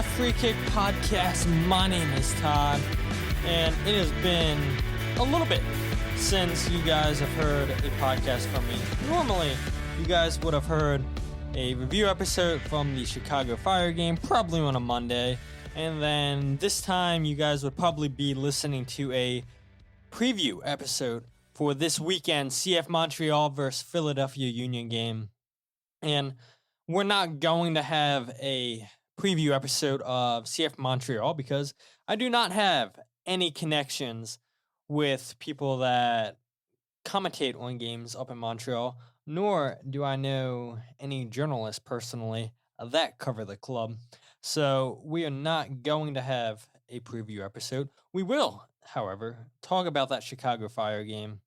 the Free Kick Podcast. My name is Todd, and it has been a little bit since you guys have heard a podcast from me. Normally, you guys would have heard a review episode from the Chicago Fire game, probably on a Monday, and then this time you guys would probably be listening to a preview episode for this weekend CF Montreal versus Philadelphia Union game. And we're not going to have a preview episode of CF Montreal because I do not have any connections with people that commentate on games up in Montreal, nor do I know any journalists personally that cover the club. So we are not going to have a preview episode. We will, however, talk about that Chicago Fire game.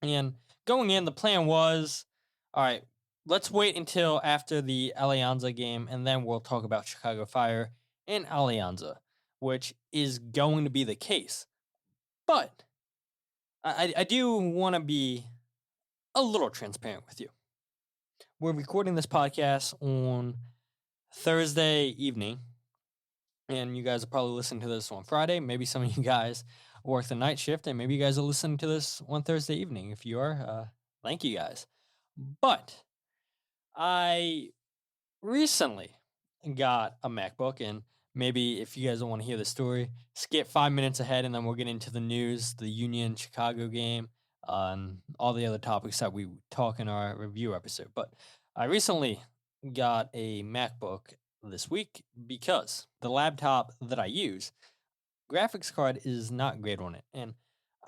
And going in, the plan was, all right, let's wait until after the Alianza game, and then we'll talk about Chicago Fire and Alianza, which is going to be the case. But I do want to be a little transparent with you. We're recording this podcast on Thursday evening, and you guys are probably listening to this on Friday. Maybe some of you guys work the night shift, and maybe you guys are listening to this on Thursday evening. If you are, thank you guys. But I recently got a MacBook, and maybe if you guys don't want to hear the story, skip 5 minutes ahead, and then we'll get into the news, the Union-Chicago game, and all the other topics that we talk in our review episode. But I recently got a MacBook this week because the laptop that I use, graphics card is not great on it, and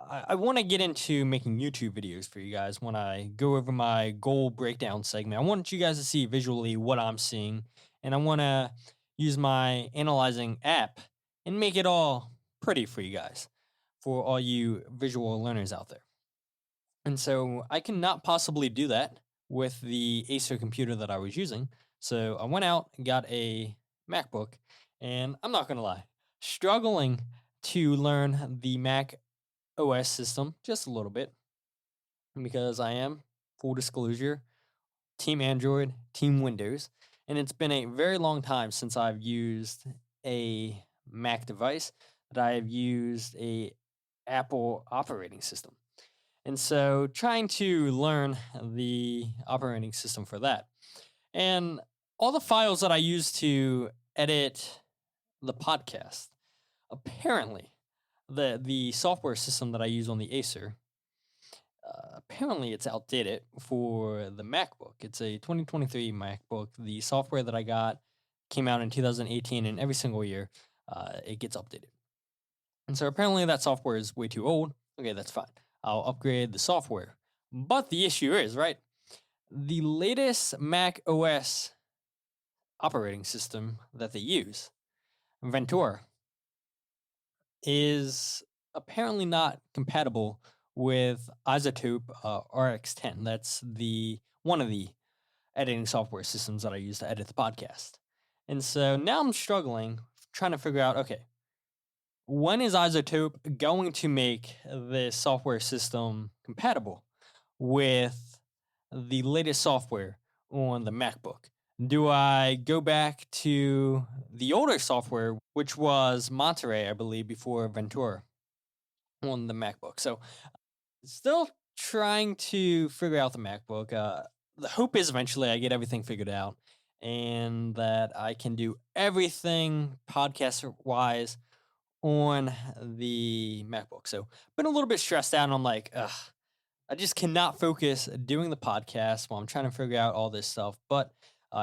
I want to get into making YouTube videos for you guys when I go over my goal breakdown segment. I want you guys to see visually what I'm seeing, and I want to use my analyzing app and make it all pretty for you guys, for all you visual learners out there. And so I cannot possibly do that with the Acer computer that I was using. So I went out and got a MacBook, and I'm not going to lie, struggling to learn the Mac OS system just a little bit, because I am, full disclosure, Team Android, Team Windows, and it's been a very long time since I've used a Mac device, that I have used a Apple operating system. And so trying to learn the operating system for that. And all the files that I use to edit the podcast, apparently, the software system that I use on the Acer, apparently it's outdated for the MacBook. It's a 2023 MacBook. The software that I got came out in 2018, and every single year it gets updated. And so apparently that software is way too old. Okay, that's fine. I'll upgrade the software. But the issue is, right, the latest Mac OS operating system that they use, Ventura, is apparently not compatible with Isotope RX10. That's one of the editing software systems that I use to edit the podcast. And so now I'm struggling, trying to figure out, okay, when is Isotope going to make this software system compatible with the latest software on the MacBook? Do I go back to the older software, which was Monterey, I believe, before Ventura on the MacBook? So still trying to figure out the MacBook. The hope is eventually I get everything figured out and that I can do everything podcast-wise on the MacBook. So been a little bit stressed out, and I'm like, I just cannot focus doing the podcast while I'm trying to figure out all this stuff. But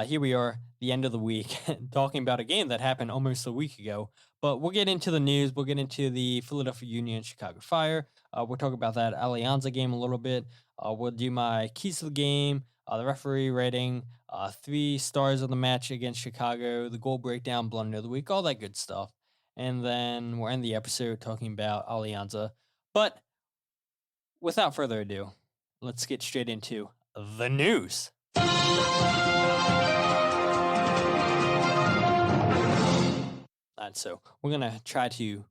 here we are, the end of the week, talking about a game that happened almost a week ago. But we'll get into the news. We'll get into the Philadelphia Union Chicago Fire. We'll talk about that Alianza game a little bit. We'll do my keys to the game, the referee rating, 3 stars of the match against Chicago, the goal breakdown, blunder of the week, all that good stuff. And then we'll end the episode talking about Alianza. But without further ado, let's get straight into the news. So we're going to try to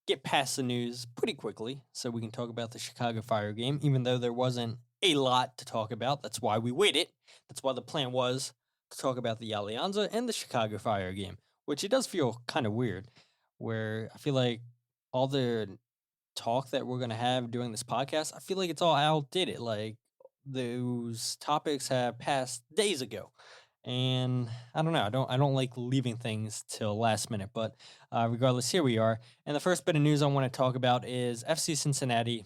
get past the news pretty quickly so we can talk about the Chicago Fire game, even though there wasn't a lot to talk about. That's why we waited. That's why the plan was to talk about the Alianza and the Chicago Fire game. which it does feel kind of weird, where I feel like all the talk that we're going to have during this podcast, I feel like it's all outdated. Like those topics have passed days ago. And I don't know. I don't like leaving things till last minute, but regardless, here we are. And the first bit of news I want to talk about is FC Cincinnati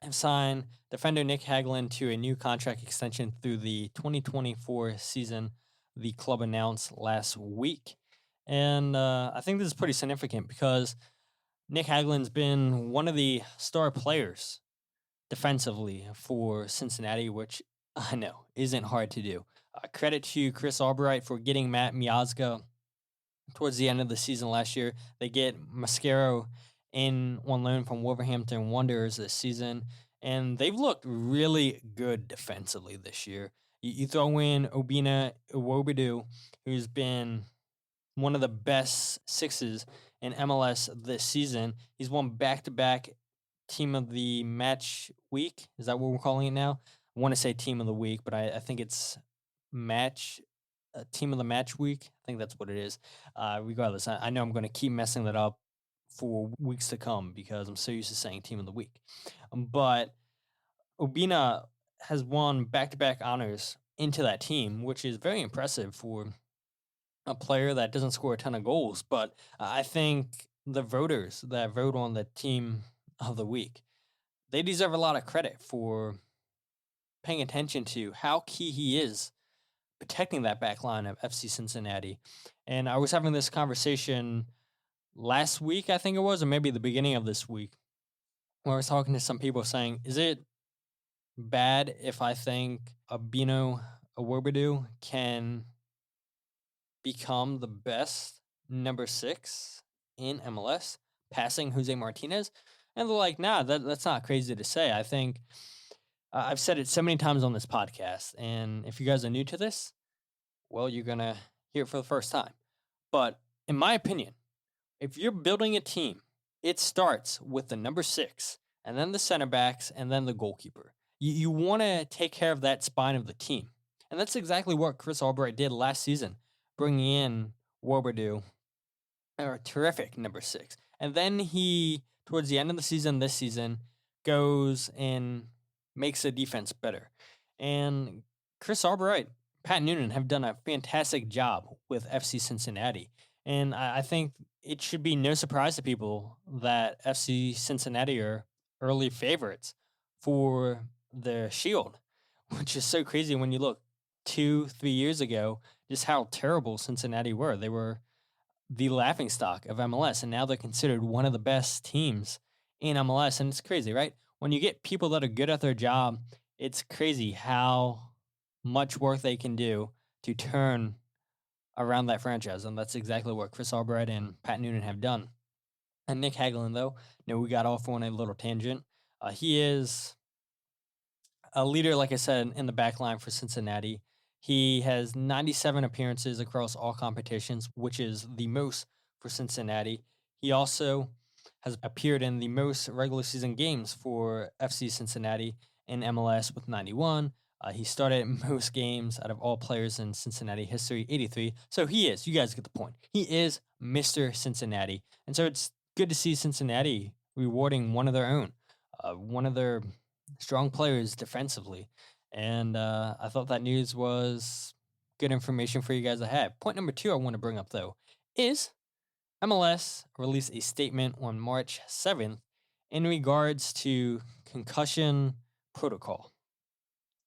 have signed defender Nick Hagglund to a new contract extension through the 2024 season. The club announced last week, and I think this is pretty significant because Nick Hagglund's been one of the star players defensively for Cincinnati, which I know isn't hard to do. Credit to Chris Albright for getting Matt Miazga towards the end of the season last year. They get Mascaro in on loan from Wolverhampton Wanderers this season, and they've looked really good defensively this year. You throw in Obina Iwobidu, who's been one of the best sixes in MLS this season. He's won back-to-back Team of the Match Week. Is that what we're calling it now? I want to say Team of the Week, but I think it's Team of the Match Week. I think that's what it is. Regardless, I know I'm going to keep messing that up for weeks to come because I'm so used to saying Team of the Week. But Obina has won back-to-back honors into that team, which is very impressive for a player that doesn't score a ton of goals. But I think the voters that vote on the Team of the Week, they deserve a lot of credit for paying attention to how key he is protecting that back line of FC Cincinnati. And I was having this conversation last week, I think it was, or maybe the beginning of this week, where I was talking to some people saying, is it bad if I think Obina Iwobidu can become the best number 6 in MLS, passing Jose Martinez? And they're like, nah, that's not crazy to say. I think I've said it so many times on this podcast, and if you guys are new to this, well, you're going to hear it for the first time. But in my opinion, if you're building a team, it starts with the number 6, and then the center backs, and then the goalkeeper. You want to take care of that spine of the team. And that's exactly what Chris Albright did last season, bringing in Iwobidu, a terrific number 6. And then he, towards the end of the season, this season, goes and makes the defense better. And Chris Albright, Pat Noonan have done a fantastic job with FC Cincinnati. And I think it should be no surprise to people that FC Cincinnati are early favorites for the Shield, which is so crazy when you look 2-3 years ago, just how terrible Cincinnati were. They were the laughingstock of MLS, and now they're considered one of the best teams in MLS. And it's crazy, right? When you get people that are good at their job, it's crazy how much work they can do to turn around that franchise. And that's exactly what Chris Albright and Pat Noonan have done. And Nick Hagglund, though, we got off on a little tangent. He is a leader, like I said, in the back line for Cincinnati. He has 97 appearances across all competitions, which is the most for Cincinnati. He also has appeared in the most regular season games for FC Cincinnati in MLS with 91. He started most games out of all players in Cincinnati history, 83. So he is, you guys get the point. He is Mr. Cincinnati. And so it's good to see Cincinnati rewarding one of their own, one of their strong players defensively. And I thought that news was good information for you guys to have. Point number 2 I want to bring up, though, is MLS released a statement on March 7th in regards to concussion protocol.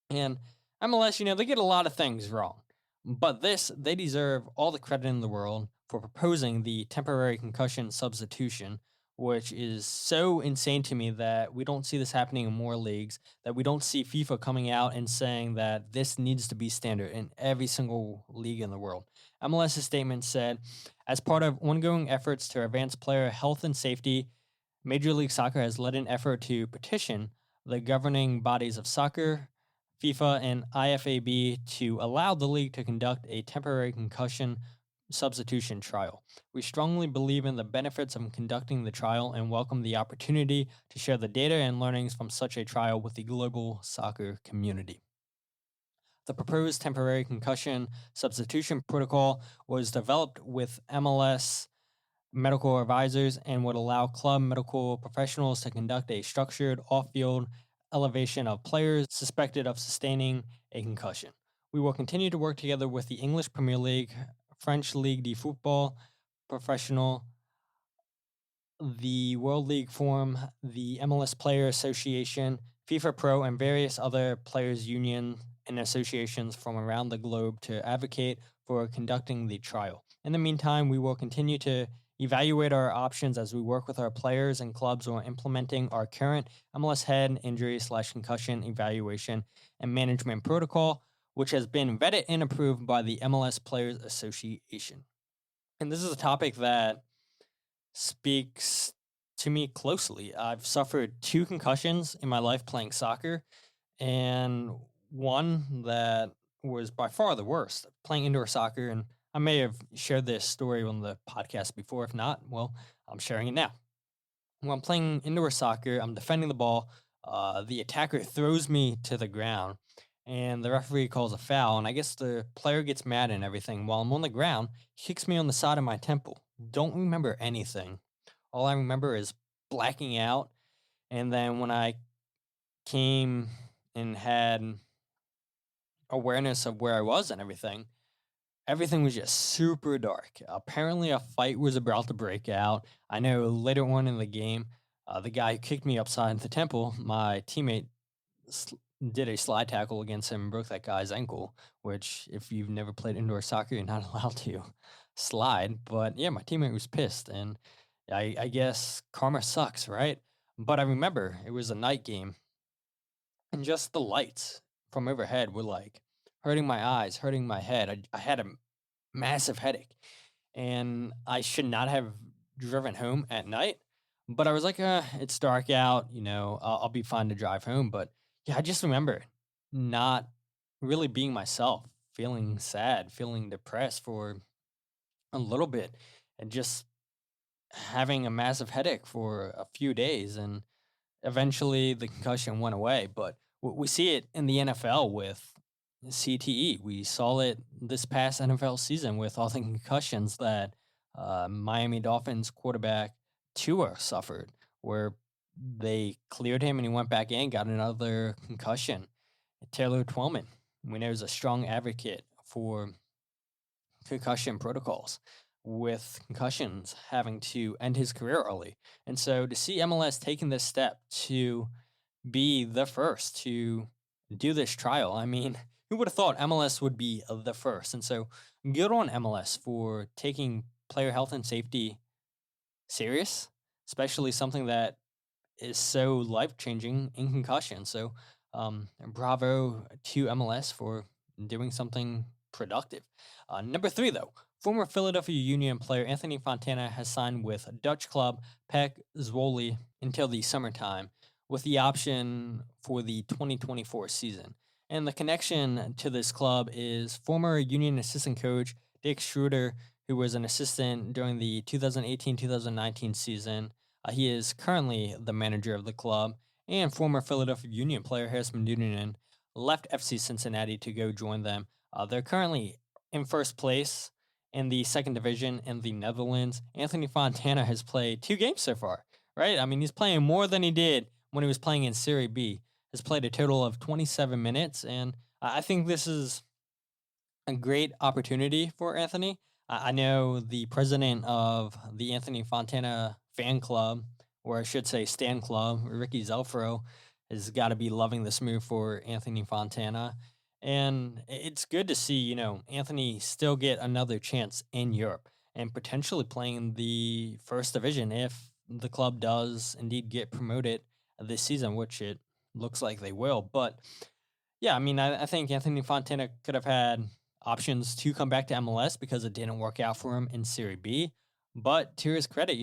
And MLS, they get a lot of things wrong. But they deserve all the credit in the world for proposing the temporary concussion substitution, which is so insane to me that we don't see this happening in more leagues, that we don't see FIFA coming out and saying that this needs to be standard in every single league in the world. MLS's statement said, as part of ongoing efforts to advance player health and safety, Major League Soccer has led an effort to petition the governing bodies of soccer, FIFA, and IFAB to allow the league to conduct a temporary concussion substitution trial. We strongly believe in the benefits of conducting the trial and welcome the opportunity to share the data and learnings from such a trial with the global soccer community. The proposed temporary concussion substitution protocol was developed with MLS medical advisors and would allow club medical professionals to conduct a structured off-field elevation of players suspected of sustaining a concussion. We will continue to work together with the English Premier League, French Ligue de Football Professional, the World League Forum, the MLS Player Association, FIFA Pro, and various other players' unions and associations from around the globe to advocate for conducting the trial. In the meantime, we will continue to evaluate our options as we work with our players and clubs on implementing our current MLS head injury/concussion evaluation and management protocol, which has been vetted and approved by the MLS Players Association. And this is a topic that speaks to me closely. I've suffered 2 concussions in my life playing soccer, and one that was by far the worst, playing indoor soccer. And I may have shared this story on the podcast before. If not, well, I'm sharing it now. When I'm playing indoor soccer, I'm defending the ball. The attacker throws me to the ground, and the referee calls a foul. And I guess the player gets mad and everything. While I'm on the ground, he kicks me on the side of my temple. Don't remember anything. All I remember is blacking out. And then when I came and had awareness of where I was and everything was just super dark. Apparently a fight was about to break out. I know later on in the game, the guy who kicked me upside the temple, my teammate did a slide tackle against him and broke that guy's ankle, which if you've never played indoor soccer, you're not allowed to slide. But yeah, my teammate was pissed, and I guess karma sucks, right? But I remember it was a night game, and just the lights from overhead were like hurting my eyes, hurting my head. I had a massive headache, and I should not have driven home at night. But I was like, it's dark out, I'll be fine to drive home. But yeah, I just remember not really being myself, feeling sad, feeling depressed for a little bit, and just having a massive headache for a few days. And eventually the concussion went away. But we see it in the NFL with CTE. We saw it this past NFL season with all the concussions that Miami Dolphins quarterback Tua suffered, where they cleared him and he went back in, got another concussion. Taylor Twellman, we know, is a strong advocate for concussion protocols, with concussions having to end his career early. And so to see MLS taking this step to be the first to do this trial, I mean, who would have thought MLS would be the first? And so good on MLS for taking player health and safety serious, especially something that is so life-changing in concussion. So bravo to MLS for doing something productive. Number 3, though, former Philadelphia Union player Anthony Fontana has signed with Dutch club PEC Zwolle until the summertime, with the option for the 2024 season. And the connection to this club is former Union assistant coach Dick Schroeder, who was an assistant during the 2018-2019 season. He is currently the manager of the club, and former Philadelphia Union player Harrison Noonan left FC Cincinnati to go join them. They're currently in first place in the second division in the Netherlands. Anthony Fontana has played 2 games so far, right? I mean, he's playing more than he did when he was playing in Serie B. Has played a total of 27 minutes, and I think this is a great opportunity for Anthony. I know the president of the Anthony Fontana fan club, or I should say Stan Club, Ricky Zelfro, has got to be loving this move for Anthony Fontana. And it's good to see, Anthony still get another chance in Europe and potentially playing the first division if the club does indeed get promoted this season, which it looks like they will. But yeah, I mean, I think Anthony Fontana could have had options to come back to MLS because it didn't work out for him in Serie B. But to his credit,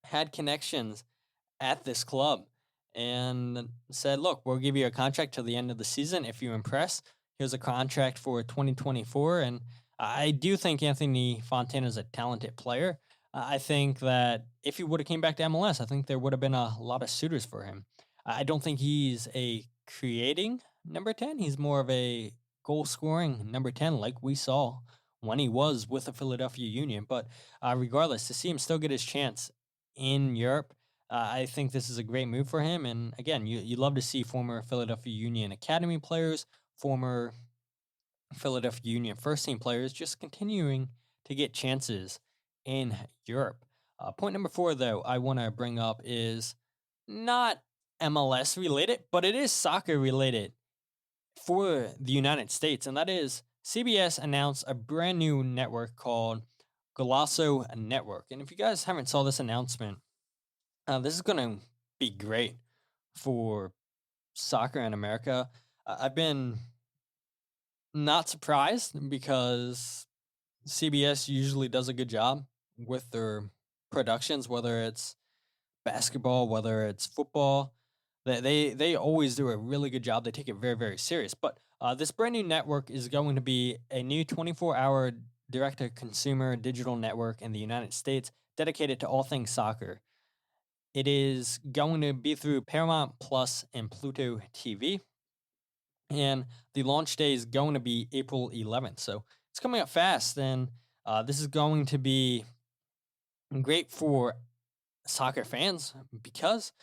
had connections at this club and said, look, we'll give you a contract till the end of the season if you impress. Here's a contract for 2024. And I do think Anthony Fontana is a talented player. I think that if he would have came back to MLS, I think there would have been a lot of suitors for him. I don't think he's a creating number 10. He's more of a goal scoring number 10, like we saw when he was with the Philadelphia Union. But regardless, to see him still get his chance in Europe, I think this is a great move for him. And again, you love to see former Philadelphia Union Academy players, former Philadelphia Union first team players just continuing to get chances in Europe. Point number 4, though, I want to bring up is not MLS related, but it is soccer related for the United States. And that is CBS announced a brand new network called Golazo Network. And if you guys haven't saw this announcement, this is going to be great for soccer in America. I've been not surprised because CBS usually does a good job with their productions, whether it's basketball, whether it's football. They always do a really good job. They take it very, very serious. But this brand new network is going to be a new 24-hour direct-to-consumer digital network in the United States dedicated to all things soccer. It is going to be through Paramount Plus and Pluto TV. And the launch day is going to be April 11th. So it's coming up fast. And this is going to be great for soccer fans because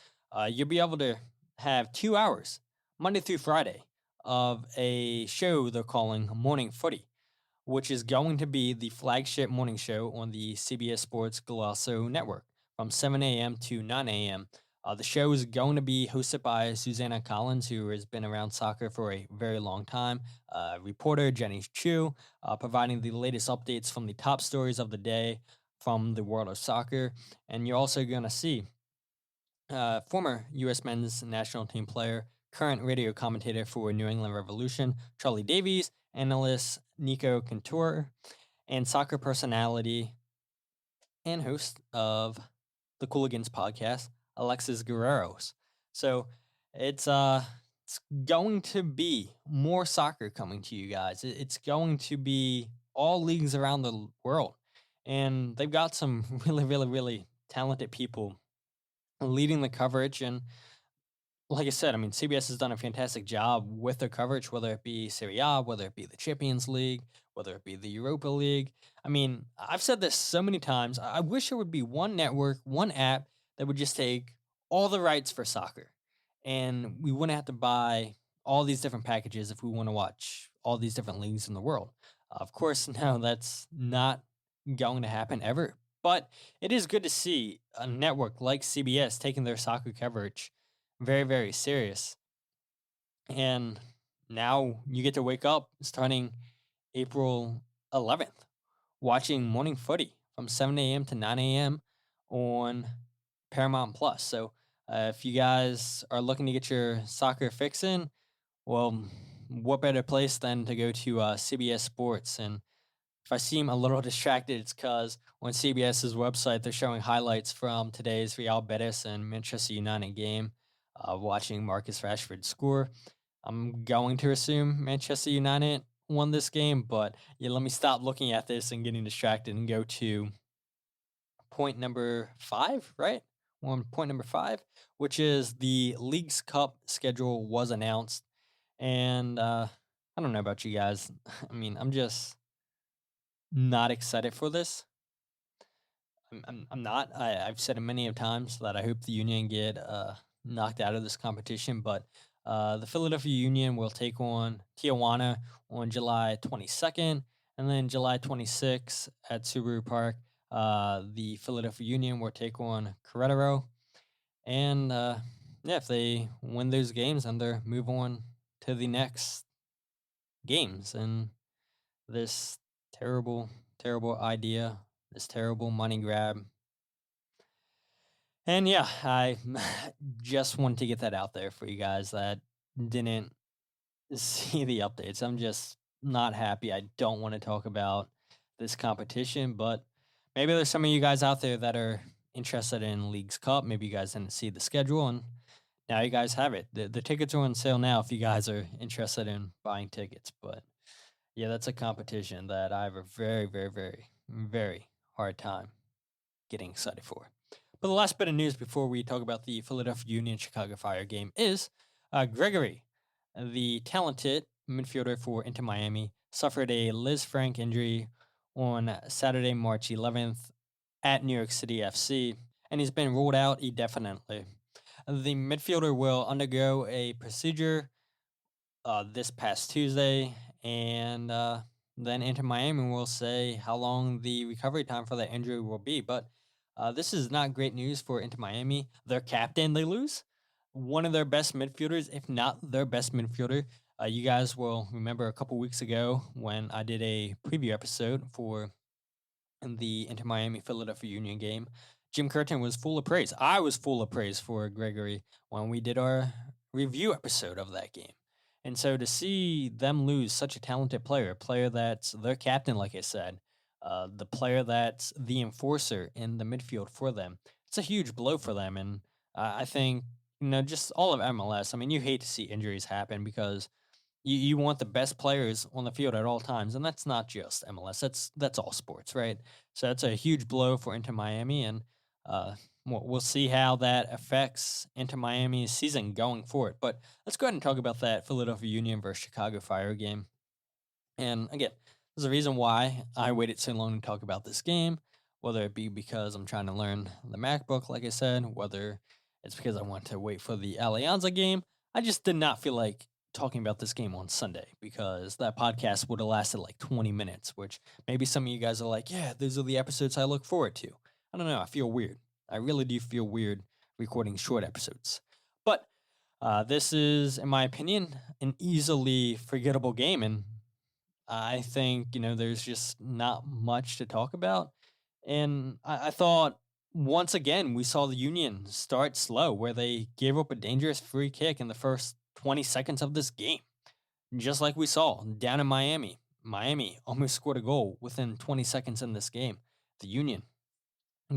you'll be able to have 2 hours, Monday through Friday, of a show they're calling Morning Footy, which is going to be the flagship morning show on the CBS Sports Golazo Network from 7 a.m. to 9 a.m. The show is going to be hosted by Susanna Collins, who has been around soccer for a very long time. Reporter Jenny Chu, providing the latest updates from the top stories of the day from the world of soccer. And you're also going to see former U.S. men's national team player, current radio commentator for New England Revolution, Charlie Davies, analyst Nico Cantor, and soccer personality and host of the Cooligans podcast, Alexis Guerreros. So it's going to be more soccer coming to you guys. It's going to be all leagues around the world. And they've got some really, really, really talented people leading the coverage. And like I said, I mean, CBS has done a fantastic job with their coverage, whether it be Serie A, whether it be the Champions League, whether it be the Europa League. I mean, I've said this so many times. I wish there would be one network, one app that would just take all the rights for soccer. And we wouldn't have to buy all these different packages if we want to watch all these different leagues in the world. Of course, no, that's not going to happen ever. But it is good to see a network like CBS taking their soccer coverage very, very serious. And now you get to wake up starting April 11th, watching morning footy from 7 a.m. to 9 a.m. on Paramount Plus. So if you guys are looking to get your soccer fix in, well, what better place than to go to CBS Sports? And if I seem a little distracted, it's because on CBS's website, they're showing highlights from today's Real Betis and Manchester United game, watching Marcus Rashford score. I'm going to assume Manchester United won this game, but yeah, let me stop looking at this and getting distracted and go to point number 5, right? Point number 5, which is the Leagues Cup schedule was announced. And I don't know about you guys. I mean, I'm just not excited for this. I'm not. I've said it many of times that I hope the Union get knocked out of this competition, but the Philadelphia Union will take on Tijuana on July 22nd, and then July 26th at Subaru Park, the Philadelphia Union will take on Querétaro, and yeah, if they win those games, then they move on to the next games, and this terrible, terrible idea, this terrible money grab. And yeah, I just wanted to get that out there for you guys that didn't see the updates. I'm just not happy. I don't want to talk about this competition, but maybe there's some of you guys out there that are interested in Leagues Cup. Maybe you guys didn't see the schedule, and now you guys have it. The tickets are on sale now if you guys are interested in buying tickets. But yeah, that's a competition that I have a very, very, very, very hard time getting excited for. But the last bit of news before we talk about the Philadelphia Union Chicago Fire game is Gregore, the talented midfielder for Inter Miami, suffered a lisfranc injury on Saturday, March 11th at New York City FC, and he's been ruled out indefinitely. The midfielder will undergo a procedure this past Tuesday, and then Inter Miami will say how long the recovery time for that injury will be. But this is not great news for Inter Miami. Their captain, they lose. One of their best midfielders, if not their best midfielder. You guys will remember a couple weeks ago when I did a preview episode for the Inter Miami Philadelphia Union game. Jim Curtin was full of praise. I was full of praise for Gregore when we did our review episode of that game. And so to see them lose such a talented player, a player that's their captain, like I said, the player that's the enforcer in the midfield for them, it's a huge blow for them. And I think, just all of MLS, I mean, you hate to see injuries happen because you want the best players on the field at all times, and that's not just MLS. That's all sports, right? So that's a huge blow for Inter Miami, and we'll see how that affects Inter Miami's season going forward. But let's go ahead and talk about that Philadelphia Union versus Chicago Fire game. And again, there's a reason why I waited so long to talk about this game, whether it be because I'm trying to learn the MacBook, like I said, whether it's because I want to wait for the Alianza game. I just did not feel like talking about this game on Sunday because that podcast would have lasted like 20 minutes, which maybe some of you guys are like, yeah, those are the episodes I look forward to. I don't know. I feel weird. I really do feel weird recording short episodes. But this is, in my opinion, an easily forgettable game. And I think, there's just not much to talk about. And I thought once again, we saw the Union start slow where they gave up a dangerous free kick in the first 20 seconds of this game. Just like we saw down in Miami. Miami almost scored a goal within 20 seconds in this game. The Union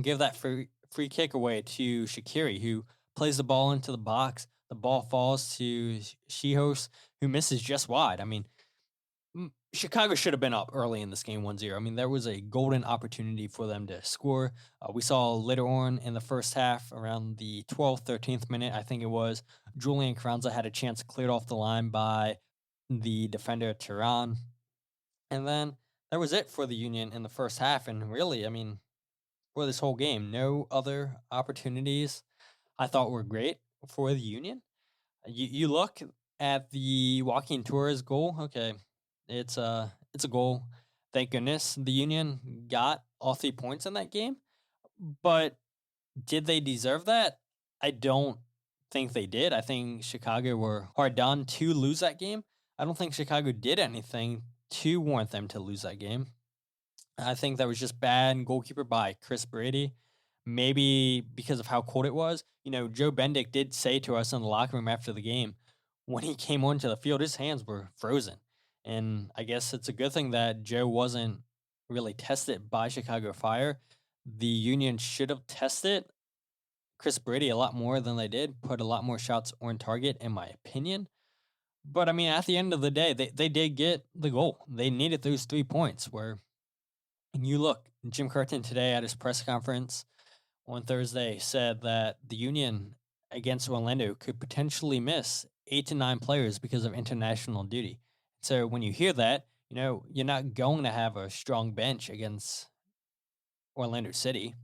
give that free kick away to Shaqiri, who plays the ball into the box. The ball falls to Shihos, who misses just wide. I mean, Chicago should have been up early in this game 1-0. I mean, there was a golden opportunity for them to score. We saw later on in the first half, around the 12th, 13th minute, I think it was, Julian Carranza had a chance cleared off the line by the defender Tehran. And then that was it for the Union in the first half. And really, I mean, for this whole game, no other opportunities I thought were great for the Union. You look at the Joaquin Torres goal, okay, it's a goal. Thank goodness the Union got all 3 points in that game. But did they deserve that? I don't think they did. I think Chicago were hard done to lose that game. I don't think Chicago did anything to warrant them to lose that game. I think that was just bad goalkeeper by Chris Brady. Maybe because of how cold it was. Joe Bendick did say to us in the locker room after the game, when he came onto the field, his hands were frozen. And I guess it's a good thing that Joe wasn't really tested by Chicago Fire. The Union should have tested Chris Brady a lot more than they did, put a lot more shots on target, in my opinion. But, I mean, at the end of the day, they did get the goal. They needed those 3 points where, and you look, Jim Curtin today at his press conference on Thursday said that the Union against Orlando could potentially miss 8 to 9 players because of international duty. So when you hear that, you're not going to have a strong bench against Orlando City.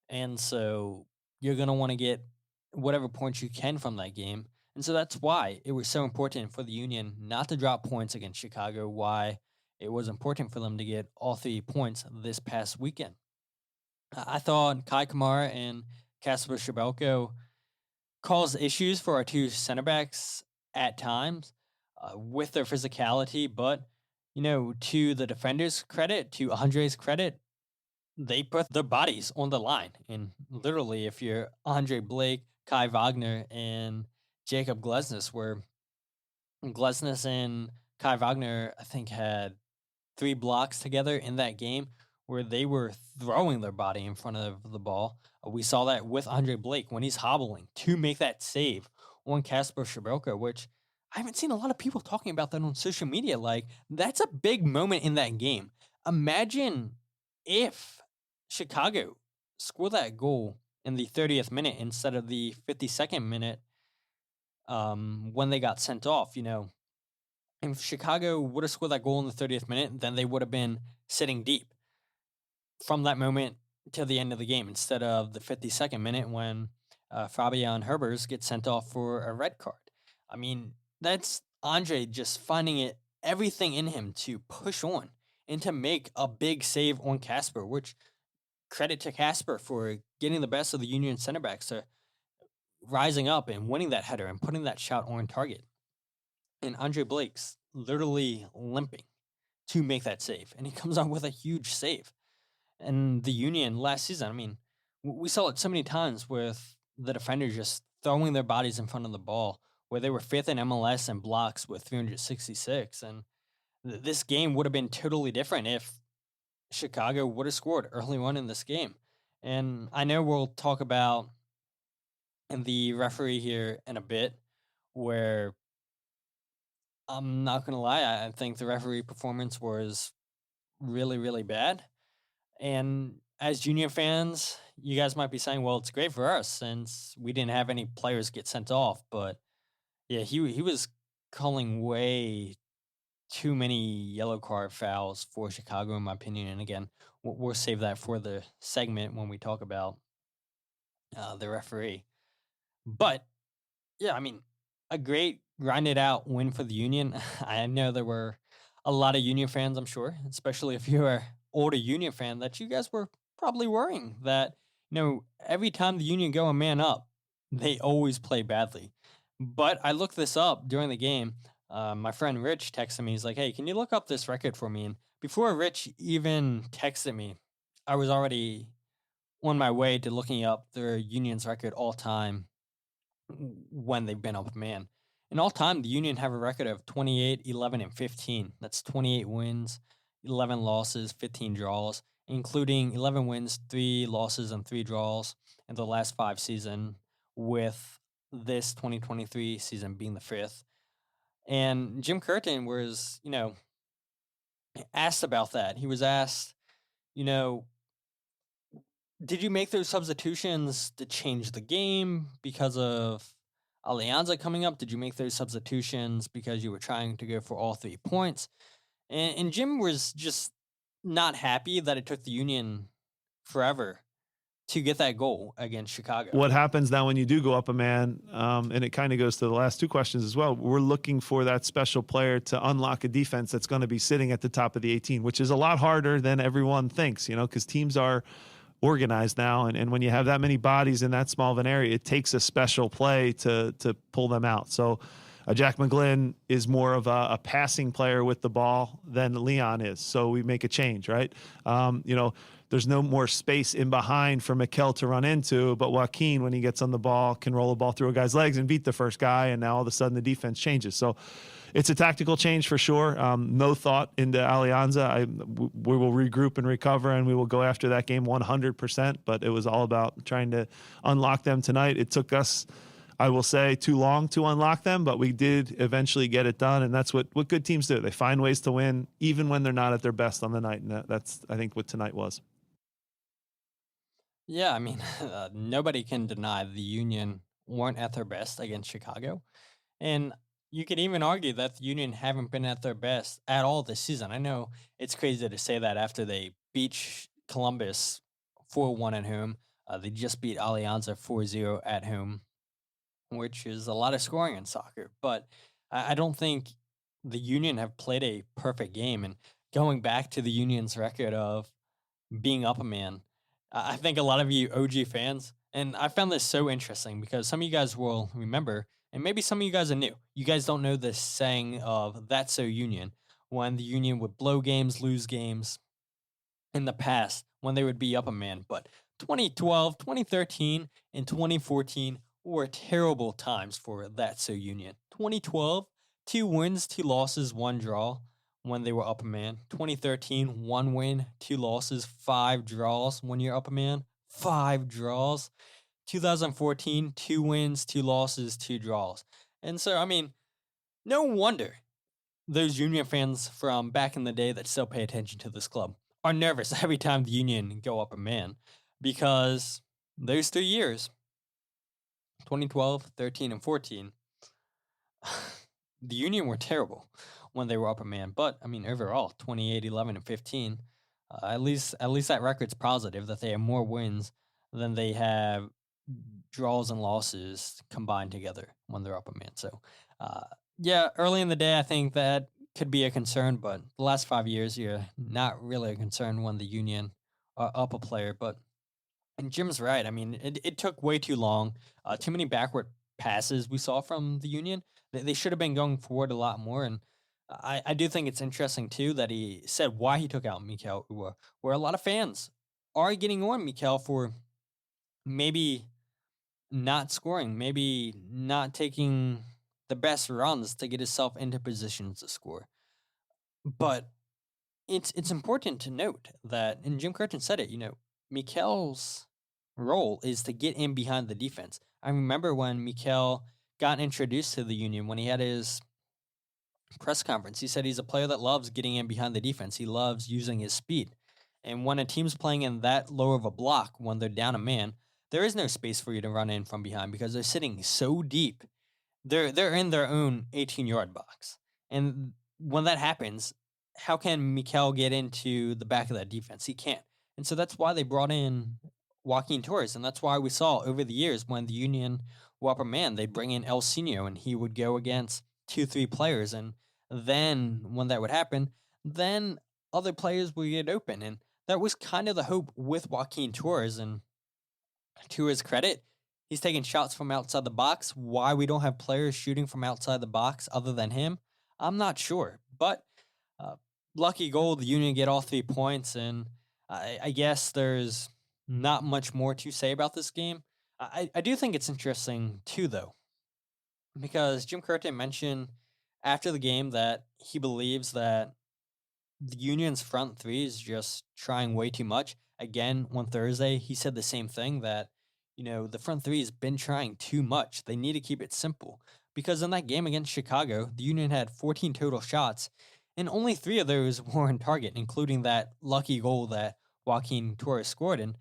And so you're going to want to get whatever points you can from that game. And so that's why it was so important for the Union not to drop points against Chicago, why it was important for them to get all 3 points this past weekend. I thought Kai Kamara and Kasper Schmeichel caused issues for our 2 center backs at times with their physicality, but to the defenders' credit, to Andre's credit, they put their bodies on the line. And literally, if you're Andre Blake, Kai Wagner, and Jacob Glesnes, where Glesnes and Kai Wagner, I think, had 3 blocks together in that game where they were throwing their body in front of the ball. We saw that with Andre Blake when he's hobbling to make that save on Kasper Schmeichel, which I haven't seen a lot of people talking about that on social media. Like, that's a big moment in that game. Imagine if Chicago scored that goal in the 30th minute instead of the 52nd minute. when they got sent off. If Chicago would have scored that goal in the 30th minute, then they would have been sitting deep from that moment till the end of the game instead of the 52nd minute when Fabian Herbers gets sent off for a red card. I mean, that's Andre just finding everything in him to push on and to make a big save on Casper, which credit to Casper for getting the best of the Union center backs to rising up and winning that header and putting that shot on target. And Andre Blake's literally limping to make that save. And he comes out with a huge save. And the Union last season, I mean, we saw it so many times with the defenders just throwing their bodies in front of the ball, where they were 5th in MLS and blocks with 366. And this game would have been totally different if Chicago would have scored early on in this game. And I know we'll talk about the referee here in a bit, where I'm not going to lie, I think the referee performance was really, really bad. And as junior fans, you guys might be saying, well, it's great for us since we didn't have any players get sent off. But yeah, he was calling way too many yellow card fouls for Chicago, in my opinion. And again, we'll save that for the segment when we talk about the referee. But yeah, I mean, a great grinded out win for the Union. I know there were a lot of Union fans, I'm sure, especially if you're an older Union fan, that you guys were probably worrying that, every time the Union go a man up, they always play badly. But I looked this up during the game. My friend Rich texted me. He's like, hey, can you look up this record for me? And before Rich even texted me, I was already on my way to looking up their Union's record all time when they've been up a man. In all time, the Union have a record of 28, 11, and 15. That's 28 wins, 11 losses, 15 draws, including 11 wins, 3 losses, and 3 draws in the last 5 seasons, with this 2023 season being the 5th. And Jim Curtin was, asked about that. He was asked, did you make those substitutions to change the game because of Alianza coming up? Did you make those substitutions because you were trying to go for all 3 points? And Jim was just not happy that it took the Union forever to get that goal against Chicago. What happens now when you do go up a man, and it kind of goes to the last 2 questions as well, we're looking for that special player to unlock a defense that's going to be sitting at the top of the 18, which is a lot harder than everyone thinks, because teams are organized now. And when you have that many bodies in that small of an area, it takes a special play to pull them out. So Jack McGlynn is more of a passing player with the ball than Leon is. So we make a change, right? There's no more space in behind for Mikel to run into, but Joaquin, when he gets on the ball, can roll the ball through a guy's legs and beat the first guy, and now all of a sudden the defense changes. So it's a tactical change for sure. No thought into Alianza. We will regroup and recover, and we will go after that game 100%, but it was all about trying to unlock them tonight. It took us, I will say, too long to unlock them, but we did eventually get it done, and that's what good teams do. They find ways to win, even when they're not at their best on the night, and that's, I think, what tonight was. Yeah, I mean, nobody can deny the Union weren't at their best against Chicago. And you could even argue that the Union haven't been at their best at all this season. I know it's crazy to say that after they beat Columbus 4-1 at home. They just beat Alianza 4-0 at home, which is a lot of scoring in soccer. But I don't think the Union have played a perfect game. And going back to the Union's record of being up a man, I think a lot of you OG fans, and I found this so interesting because some of you guys will remember, and maybe some of you guys are new. You guys don't know this saying of "that's so Union," when the Union would blow games, lose games in the past when they would be up a man. But 2012, 2013, and 2014 were terrible times for "that's so Union." 2012, 2 wins, 2 losses, 1 draw when they were up a man. 2013, 1 win, 2 losses, 5 draws when you're up a man. 5 draws. 2014, 2 wins, 2 losses, 2 draws. And so, I mean, no wonder those Union fans from back in the day that still pay attention to this club are nervous every time the Union go up a man, because those 3 years, 2012, 13, and 14, the Union were terrible when they were up a man. But, I mean, overall, 28, 11, and 15, at least that record's positive, that they have more wins than they have draws and losses combined together when they're up a man. So, yeah, early in the day, I think that could be a concern, but the last 5 years, you're not really a concern when the Union are up a player. But, and Jim's right. I mean, it took way too long. Too many backward passes we saw from the Union. They should have been going forward a lot more. And I do think it's interesting, too, that he said why he took out Mikel Uhre, where a lot of fans are getting on Mikel for maybe not scoring, maybe not taking the best runs to get himself into positions to score. But it's important to note that, and Jim Curtin said it, Mikel's role is to get in behind the defense. I remember when Mikel got introduced to the Union, when he had his press conference, he said he's a player that loves getting in behind the defense. He loves using his speed. And when a team's playing in that low of a block, when they're down a man, there is no space for you to run in from behind because they're sitting so deep. They're in their own 18-yard box. And when that happens, how can Mikel get into the back of that defense? He can't. And so that's why they brought in Joaquin Torres. And that's why we saw over the years when the Union were up a man, they'd bring in El Sino and he would go against 2-3 players. And then when that would happen, then other players would get open. And that was kind of the hope with Joaquin Torres. And to his credit, he's taking shots from outside the box. Why we don't have players shooting from outside the box other than him, I'm not sure. But lucky goal, the Union get all 3 points, and I guess there's not much more to say about this game. I do think it's interesting, too, though, because Jim Curtin mentioned after the game that he believes that the Union's front three is just trying way too much. Again, on Thursday, he said the same thing, that, the front three has been trying too much. They need to keep it simple. Because in that game against Chicago, the Union had 14 total shots, and only 3 of those were on target, including that lucky goal that Joaquin Torres scored. And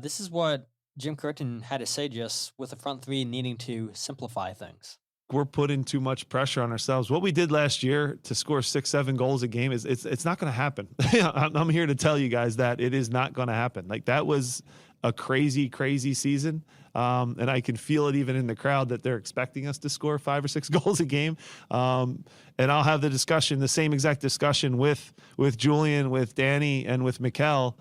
this is what Jim Curtin had to say, just with the front three needing to simplify things. We're putting too much pressure on ourselves. What we did last year to score 6-7 goals a game it's not going to happen. I'm here to tell you guys that it is not going to happen. Like, that was a crazy, crazy season. And I can feel it even in the crowd that they're expecting us to score 5 or 6 goals a game. And I'll have the same exact discussion with Julian, with Danny, and with Mikel,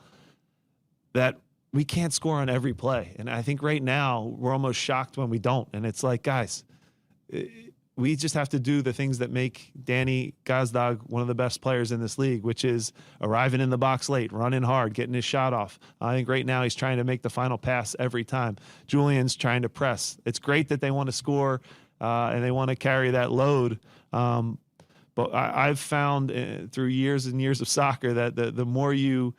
that we can't score on every play. And I think right now we're almost shocked when we don't. And it's like, guys, we just have to do the things that make Danny Gazdag one of the best players in this league, which is arriving in the box late, running hard, getting his shot off. I think right now he's trying to make the final pass every time. Julian's trying to press. It's great that they want to score and they want to carry that load. But I've found through years and years of soccer that the more you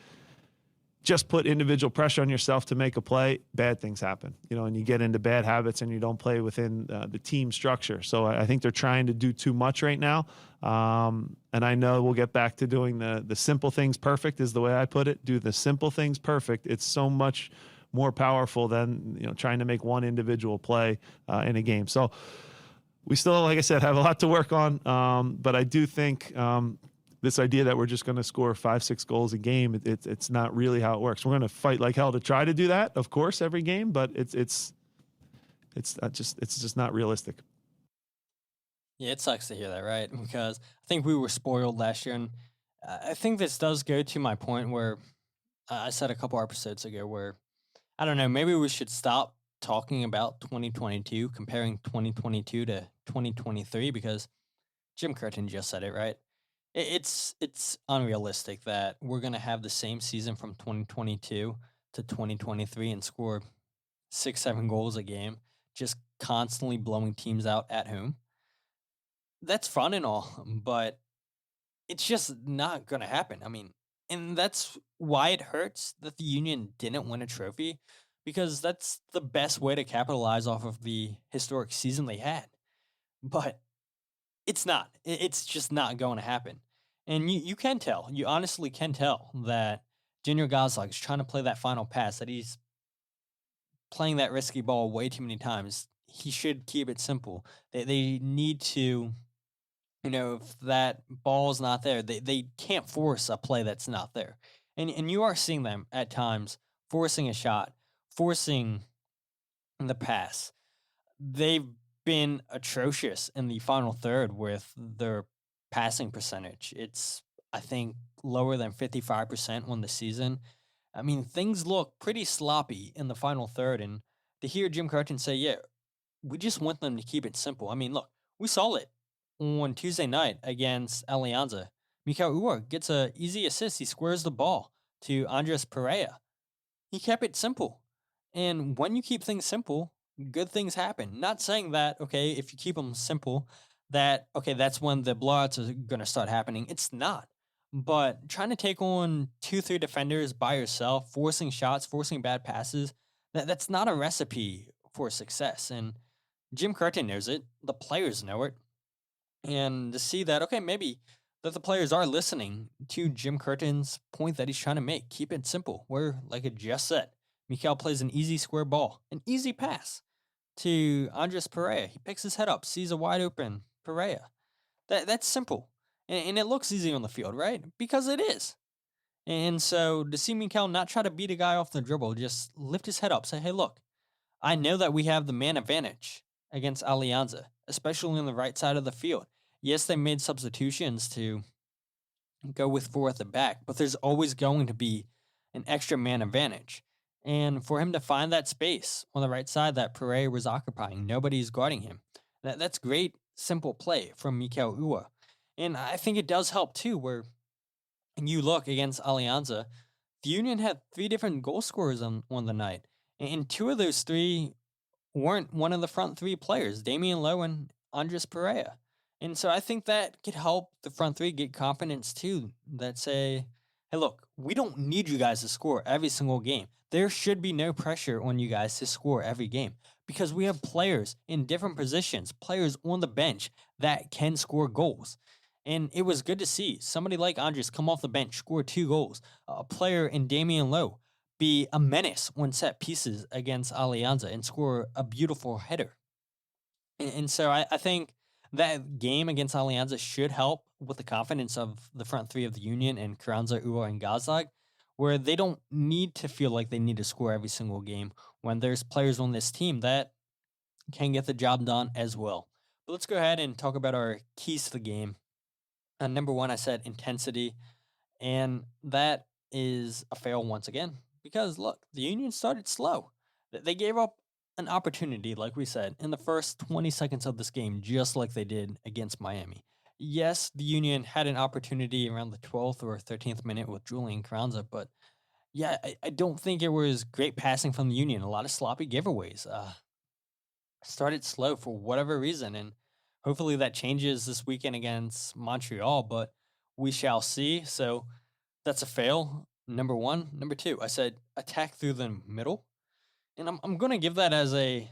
just put individual pressure on yourself to make a play, bad things happen, and you get into bad habits and you don't play within the team structure. So I think they're trying to do too much right now. And I know we'll get back to doing the simple things perfect, is the way I put it. Do the simple things perfect. It's so much more powerful than, trying to make one individual play in a game. So we still, like I said, have a lot to work on. But I do think this idea that we're just going to score 5-6 goals a game, it's not really how it works. We're going to fight like hell to try to do that, of course, every game, but it's just not realistic. Yeah, it sucks to hear that, right? Because I think we were spoiled last year, and I think this does go to my point where I said a couple episodes ago where, I don't know, maybe we should stop talking about 2022, comparing 2022 to 2023, because Jim Curtin just said it, right? It's unrealistic that we're going to have the same season from 2022 to 2023 and score 6-7 goals a game, just constantly blowing teams out at home. That's fun and all, but it's just not going to happen. I mean, and that's why it hurts that the Union didn't win a trophy, because that's the best way to capitalize off of the historic season they had. But it's not. It's just not going to happen. And you can tell. You honestly can tell that Junior Gazdag is trying to play that final pass, that he's playing that risky ball way too many times. he should keep it simple. They need to, if that ball's not there, they can't force a play that's not there. And you are seeing them at times forcing a shot, forcing the pass. They've been atrocious in the final third with their passing percentage. It's, I think, lower than 55% on the season. I mean, things look pretty sloppy in the final third. And to hear Jim Curtin say, yeah, we just want them to keep it simple. I mean, look, we saw it on Tuesday night against Alianza. Mikel Uhre gets an easy assist. He squares the ball to Andres Pereira. He kept it simple. And when you keep things simple, good things happen. Not saying that, okay, if you keep them simple, that, okay, that's when the blowouts are going to start happening. It's not. But trying to take on 2-3 defenders by yourself, forcing shots, forcing bad passes, that's not a recipe for success. And Jim Curtin knows it. The players know it. And to see that, okay, maybe that the players are listening to Jim Curtin's point that he's trying to make. Keep it simple. Where, like I just said, Mikel plays an easy square ball, an easy pass to Andres Pereira. He picks his head up, sees a wide open Pereira. That's simple. And it looks easy on the field, right? Because it is. And so to see Mikel not try to beat a guy off the dribble, just lift his head up, say, hey, look, I know that we have the man advantage against Alianza, especially on the right side of the field. Yes, they made substitutions to go with 4 at the back, but there's always going to be an extra man advantage. And for him to find that space on the right side that Pereira was occupying, nobody's guarding him. That's great, simple play from Mikel Uhre. And I think it does help too, where you look against Alianza, the Union had 3 different goal scorers on the night. And 2 of those 3 weren't one of the front 3 players, Damian Lowe and Andres Pereira. And so I think that could help the front 3 get confidence too, that say, hey, look, we don't need you guys to score every single game. There should be no pressure on you guys to score every game because we have players in different positions, players on the bench that can score goals. And it was good to see somebody like Andres come off the bench, score 2 goals, a player in Damian Lowe be a menace on set pieces against Alianza and score a beautiful header. And so I think that game against Alianza should help with the confidence of the front 3 of the Union and Carranza, Uhre, and Gazdag, where they don't need to feel like they need to score every single game when there's players on this team that can get the job done as well. But let's go ahead and talk about our keys to the game. Number 1, I said intensity, and that is a fail once again because, look, the Union started slow. They gave up an opportunity, like we said, in the first 20 seconds of this game, just like they did against Miami. Yes, the Union had an opportunity around the 12th or 13th minute with Julian Carranza, but yeah, I don't think it was great passing from the Union. A lot of sloppy giveaways. Started slow for whatever reason, and hopefully that changes this weekend against Montreal, but we shall see. So that's a fail, number 1. Number 2, I said attack through the middle. And I'm going to give that as a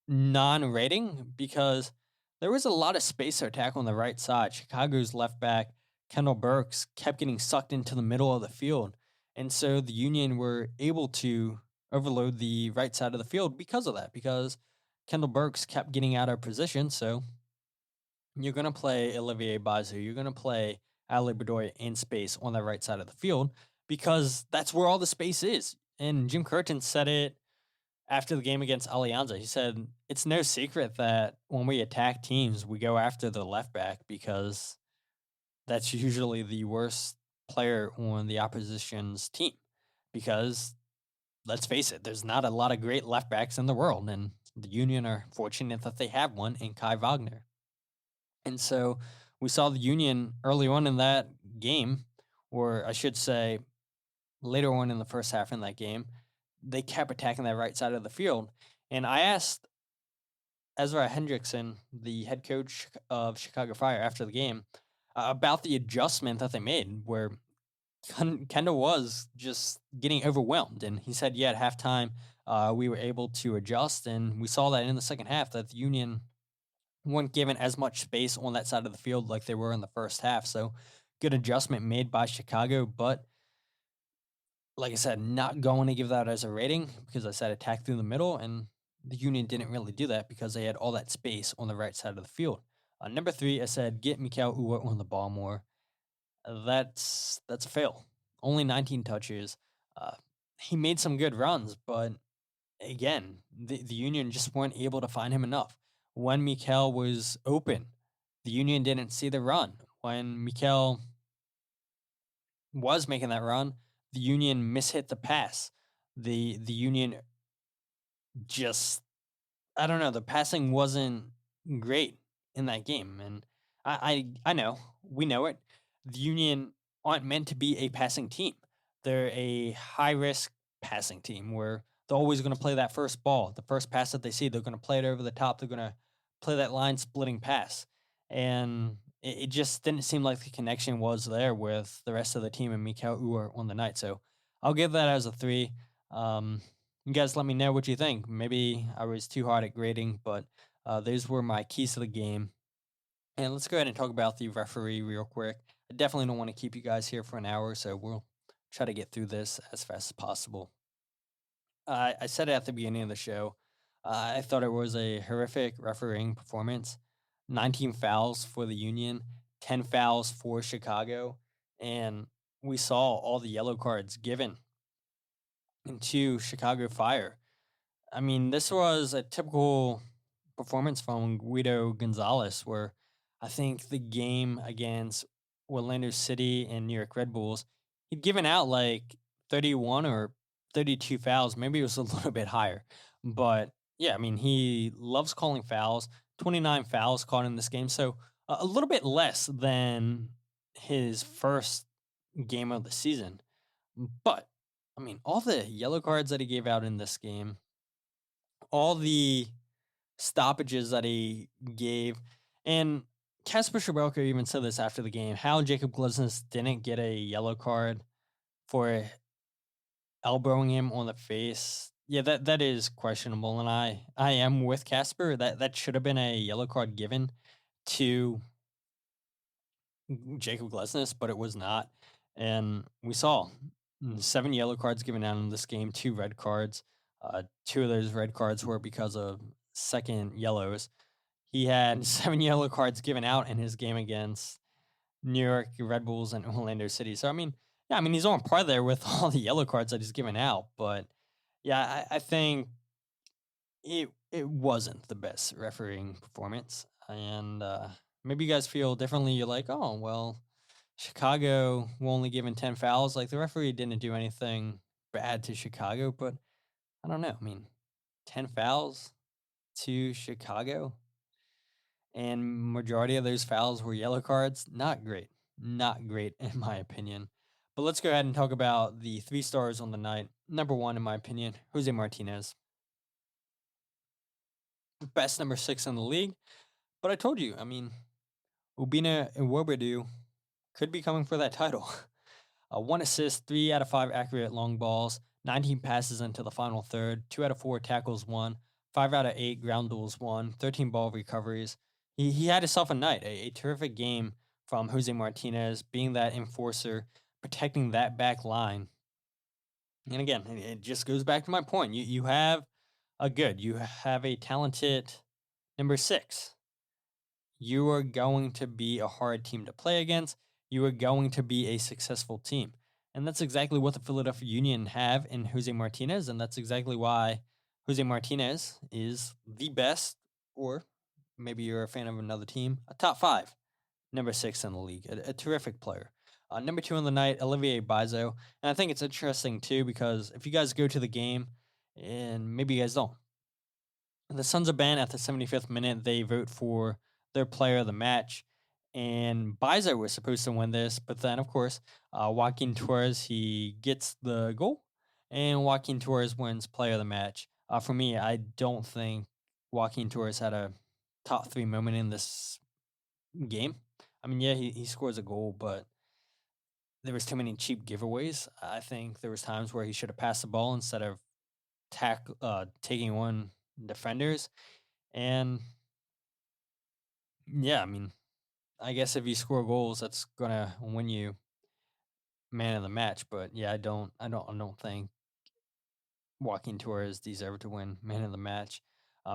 non-rating because there was a lot of space to attack on the right side. Chicago's left back, Kendall Burks, kept getting sucked into the middle of the field. And so the Union were able to overload the right side of the field because of that, because Kendall Burks kept getting out of position. So you're going to play Olivier Bazu. You're going to play Ali Bedoya in space on the right side of the field because that's where all the space is. And Jim Curtin said it after the game against Alianza. He said, it's no secret that when we attack teams, we go after the left back because that's usually the worst player on the opposition's team. Because, let's face it, there's not a lot of great left backs in the world. And the Union are fortunate that they have one in Kai Wagner. And so we saw the Union early on in that game, or I should say, later on in the first half in that game, they kept attacking that right side of the field. And I asked Ezra Hendrickson, the head coach of Chicago Fire, after the game about the adjustment that they made, where Kendall was just getting overwhelmed. And he said, yeah, at halftime, we were able to adjust. And we saw that in the second half that the Union weren't given as much space on that side of the field like they were in the first half. So good adjustment made by Chicago, but like I said, not going to give that as a rating because I said attack through the middle, and the Union didn't really do that because they had all that space on the right side of the field. Number 3, I said get Mikel Uhre on the ball more. That's a fail. Only 19 touches. Uh, he made some good runs, but again, the Union just weren't able to find him enough. When Mikel was open, the Union didn't see the run. When Mikel was making that run, the Union mishit the pass. The Union just, I don't know, the passing wasn't great in that game. And I know, we know it. The Union aren't meant to be a passing team. They're a high risk passing team where they're always going to play that first ball. The first pass that they see, they're going to play it over the top. They're going to play that line splitting pass. And it just didn't seem like the connection was there with the rest of the team and Mikel Uhre on the night. So I'll give that as a 3. You guys let me know what you think. Maybe I was too hard at grading, but those were my keys to the game. And let's go ahead and talk about the referee real quick. I definitely don't want to keep you guys here for an hour, so we'll try to get through this as fast as possible. I said it at the beginning of the show. I thought it was a horrific refereeing performance. 19 fouls for the Union, 10 fouls for Chicago, and we saw all the yellow cards given into Chicago Fire. I mean, this was a typical performance from Guido Gonzalez, where I think the game against Orlando City and New York Red Bulls, he'd given out like 31 or 32 fouls. Maybe it was a little bit higher. But yeah, I mean, he loves calling fouls, 29 fouls caught in this game. So a little bit less than his first game of the season. But I mean, all the yellow cards that he gave out in this game, all the stoppages that he gave, and Kasper Schmeichel even said this after the game, how Jacob Glesnes didn't get a yellow card for elbowing him on the face. Yeah, that is questionable, and I am with Kasper. That should have been a yellow card given to Jacob Glesnes, but it was not. And we saw 7 yellow cards given out in this game, 2 red cards. 2 of those red cards were because of second yellows. He had 7 yellow cards given out in his game against New York Red Bulls and Orlando City. So, I mean, he's on par there with all the yellow cards that he's given out. But, yeah, I think it wasn't the best refereeing performance. And maybe you guys feel differently. You're like, oh, well, Chicago were only given 10 fouls. Like, the referee didn't do anything bad to Chicago. But I don't know. I mean, 10 fouls to Chicago, and majority of those fouls were yellow cards. Not great. Not great, in my opinion. But let's go ahead and talk about the 3 stars on the night. Number 1, in my opinion, Jose Martinez. Best number 6 in the league. But I told you, I mean, Ubina Iwobidu could be coming for that title. 1 assist, 3 out of 5 accurate long balls, 19 passes into the final third, 2 out of 4 tackles won, 5 out of 8 ground duels won, 13 ball recoveries. He had himself a night, a terrific game from Jose Martinez, being that enforcer, protecting that back line. And again, it just goes back to my point. You have a talented number 6. You are going to be a hard team to play against. You are going to be a successful team. And that's exactly what the Philadelphia Union have in Jose Martinez, and that's exactly why Jose Martinez is the best, or maybe you're a fan of another team, a top 5, number 6 in the league, a terrific player. Number 2 on the night, Olivier Bizo. And I think it's interesting, too, because if you guys go to the game, and maybe you guys don't, the Sons of Ben at the 75th minute, they vote for their player of the match. And Bizo was supposed to win this, but then, of course, Joaquin Torres, he gets the goal, and Joaquin Torres wins player of the match. For me, I don't think Joaquin Torres had a top 3 moment in this game. I mean, yeah, he scores a goal, but there was too many cheap giveaways. I think there was times where he should have passed the ball instead of taking on defenders. And yeah, I mean, I guess if you score goals, that's gonna win you man of the match. But yeah, I don't think Joaquin Torres deserved to win man of the match.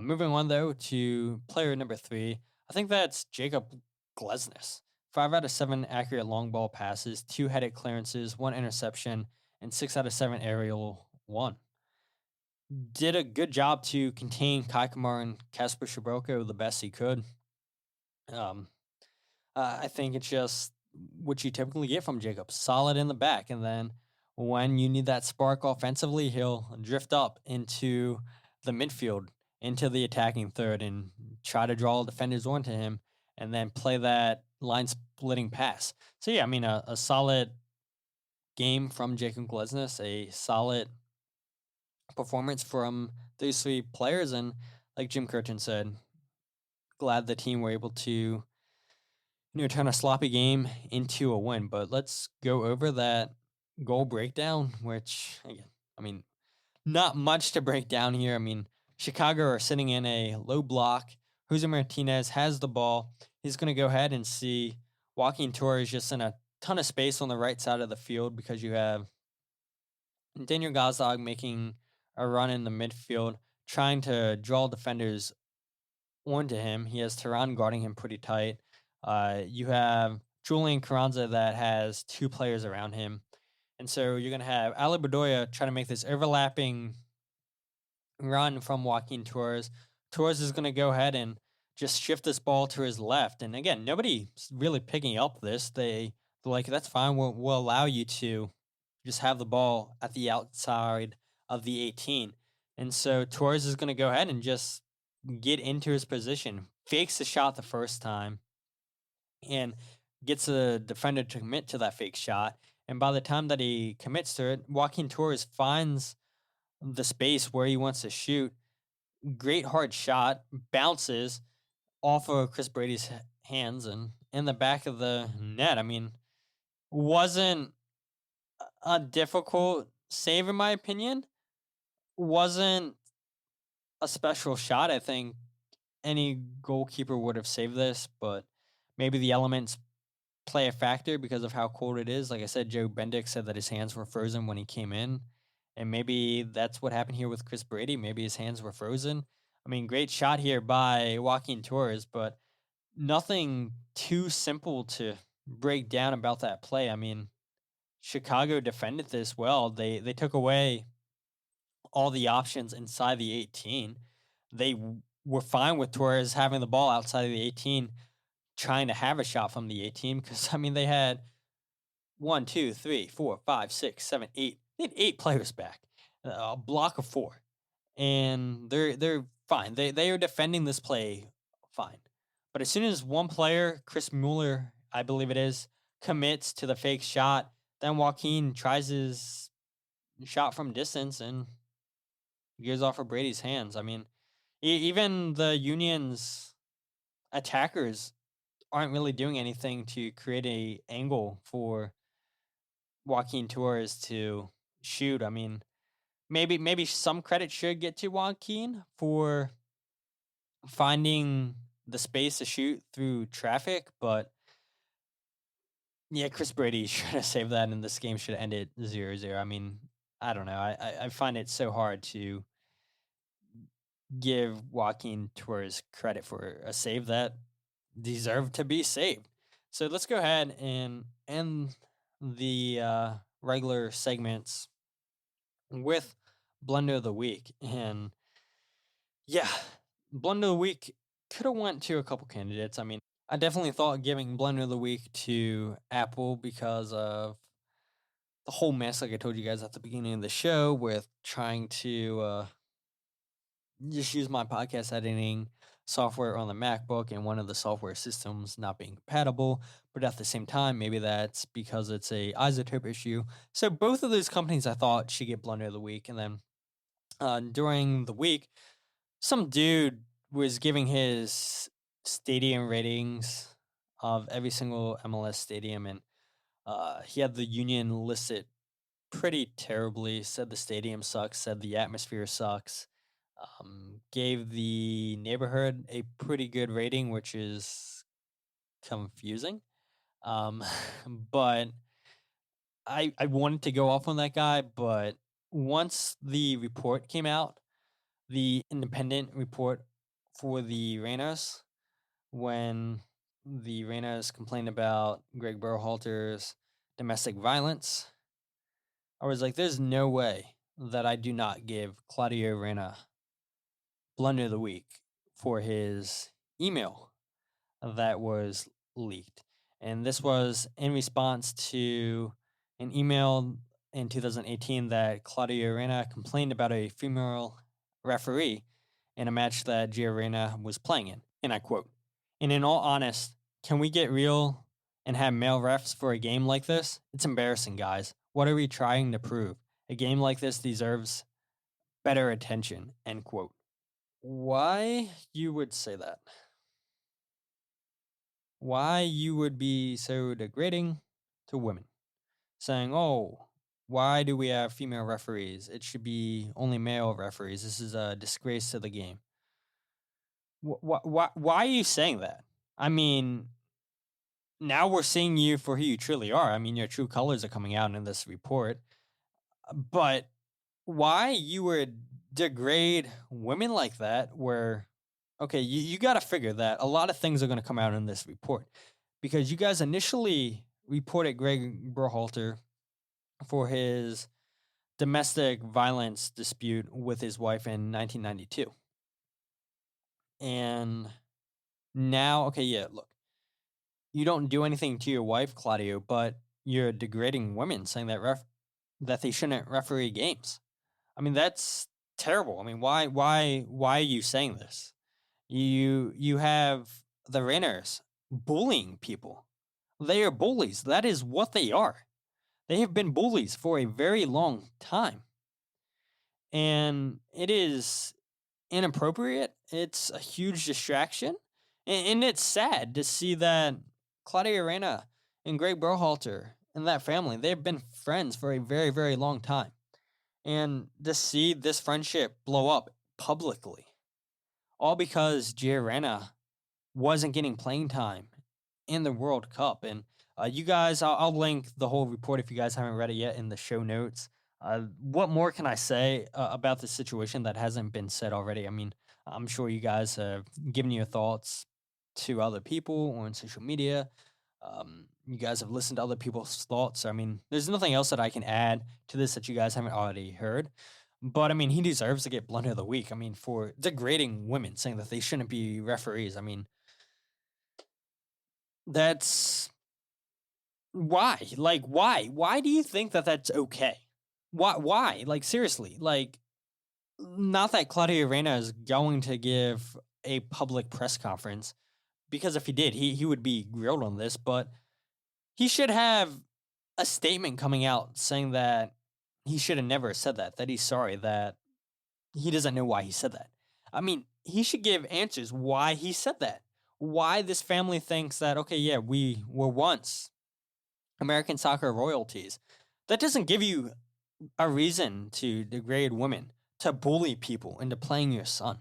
Moving on, though, to player number 3, I think that's Jacob Glesnes. 5 out of 7 accurate long ball passes, 2 headed clearances, 1 interception, and 6 out of 7 aerial 1. Did a good job to contain Kai Kamar and Kasper Shabroka the best he could. I think it's just what you typically get from Jacob. Solid in the back, and then when you need that spark offensively, he'll drift up into the midfield, into the attacking third, and try to draw defenders onto him, and then play that line-splitting pass. So, yeah, I mean, a solid game from Jacob Glesnes, a solid performance from these 3 players, and like Jim Curtin said, glad the team were able to turn a sloppy game into a win. But let's go over that goal breakdown, which, again, I mean, not much to break down here. I mean, Chicago are sitting in a low block. Jose Martinez has the ball. He's going to go ahead and see Joaquin Torres just in a ton of space on the right side of the field, because you have Daniel Gazdag making a run in the midfield, trying to draw defenders onto him. He has Tehran guarding him pretty tight. You have Julian Carranza that has 2 players around him. And so you're going to have Ali Bedoya trying to make this overlapping run from Joaquin Torres. Torres is going to go ahead and just shift this ball to his left. And again, nobody's really picking up this. They're like, that's fine. We'll allow you to just have the ball at the outside of the 18. And so Torres is going to go ahead and just get into his position, fakes the shot the first time, and gets a defender to commit to that fake shot. And by the time that he commits to it, Joaquin Torres finds the space where he wants to shoot. Great hard shot, bounces off of Chris Brady's hands and in the back of the net. I mean, wasn't a difficult save in my opinion. Wasn't a special shot. I think any goalkeeper would have saved this, but maybe the elements play a factor because of how cold it is. Like I said, Joe Bendick said that his hands were frozen when he came in, and maybe that's what happened here with Chris Brady. Maybe his hands were frozen. I mean, great shot here by Joaquin Torres, but nothing too simple to break down about that play. I mean, Chicago defended this well. They took away all the options inside the 18. They were fine with Torres having the ball outside of the 18, trying to have a shot from the 18, because, I mean, they had 1, 2, 3, 4, 5, 6, 7, 8. They had 8 players back, a block of 4, and they're fine. They are defending this play fine. But as soon as one player, Chris Mueller, I believe it is, commits to the fake shot, then Joaquin tries his shot from distance and goes off of Brady's hands. I mean, even the Union's attackers aren't really doing anything to create a angle for Joaquin Torres to shoot. I mean, maybe some credit should get to Joaquin for finding the space to shoot through traffic, but yeah, Chris Brady should have saved that, and this game should have ended 0-0. I mean, I don't know. I find it so hard to give Joaquin Torres credit for a save that deserved to be saved. So let's go ahead and end the regular segments with Blunder of the Week. And yeah, Blunder of the Week could have went to a couple candidates. I mean, I definitely thought giving Blunder of the Week to Apple because of the whole mess, like I told you guys at the beginning of the show, with trying to just use my podcast editing software on the MacBook and one of the software systems not being compatible. But at the same time, maybe that's because it's a isotope issue. So both of those companies I thought should get Blunder of the Week. And then during the week, some dude was giving his stadium ratings of every single MLS stadium, and he had the Union listed pretty terribly. Said the stadium sucks, said the atmosphere sucks, gave the neighborhood a pretty good rating, which is confusing. But I wanted to go off on that guy, but once the report came out, the independent report for the Rainers, when the Rainers complained about Greg Berhalter's domestic violence, I was like, there's no way that I do not give Claudio Reyna blunder of the week for his email that was leaked. And this was in response to an email in 2018 that Claudio Reyna complained about a female referee in a match that Gio Reyna was playing in. And I quote, "And in all honest, can we get real and have male refs for a game like this? It's embarrassing, guys. What are we trying to prove? A game like this deserves better attention," end quote. Why you would say that? Why you would be so degrading to women? Saying, oh, why do we have female referees? It should be only male referees. This is a disgrace to the game. Why are you saying that? I mean, now we're seeing you for who you truly are. I mean, your true colors are coming out in this report. But why you would degrade women like that, where, okay, you got to figure that a lot of things are going to come out in this report, because you guys initially reported Greg Berhalter for his domestic violence dispute with his wife in 1992. And now, okay, yeah, look, you don't do anything to your wife, Claudio, but you're degrading women, saying that they shouldn't referee games. I mean, that's terrible. I mean, why are you saying this? You have the Rainers bullying people. They are bullies. That is what they are. They have been bullies for a very long time. And it is inappropriate. It's a huge distraction. And it's sad to see that Claudio Reyna and Greg Berhalter and that family, they've been friends for a very, very long time. And to see this friendship blow up publicly, all because Gio Reyna wasn't getting playing time in the World Cup. And you guys, I'll link the whole report if you guys haven't read it yet in the show notes. What more can I say about the situation that hasn't been said already? I mean, I'm sure you guys have given your thoughts to other people on social media. You guys have listened to other people's thoughts. I mean, there's nothing else that I can add to this that you guys haven't already heard. But I mean, he deserves to get blunder of the week. I mean, for degrading women, saying that they shouldn't be referees. I mean, that's why. Like, why? Why do you think that that's okay? Why? Like, seriously. Like, not that Claudio Reyna is going to give a public press conference, because if he did, he would be grilled on this, but he should have a statement coming out saying that he should have never said that he's sorry, that he doesn't know why he said that. I mean, he should give answers why he said that. Why this family thinks that, okay, yeah, we were once American soccer royalties. That doesn't give you a reason to degrade women, to bully people into playing your son.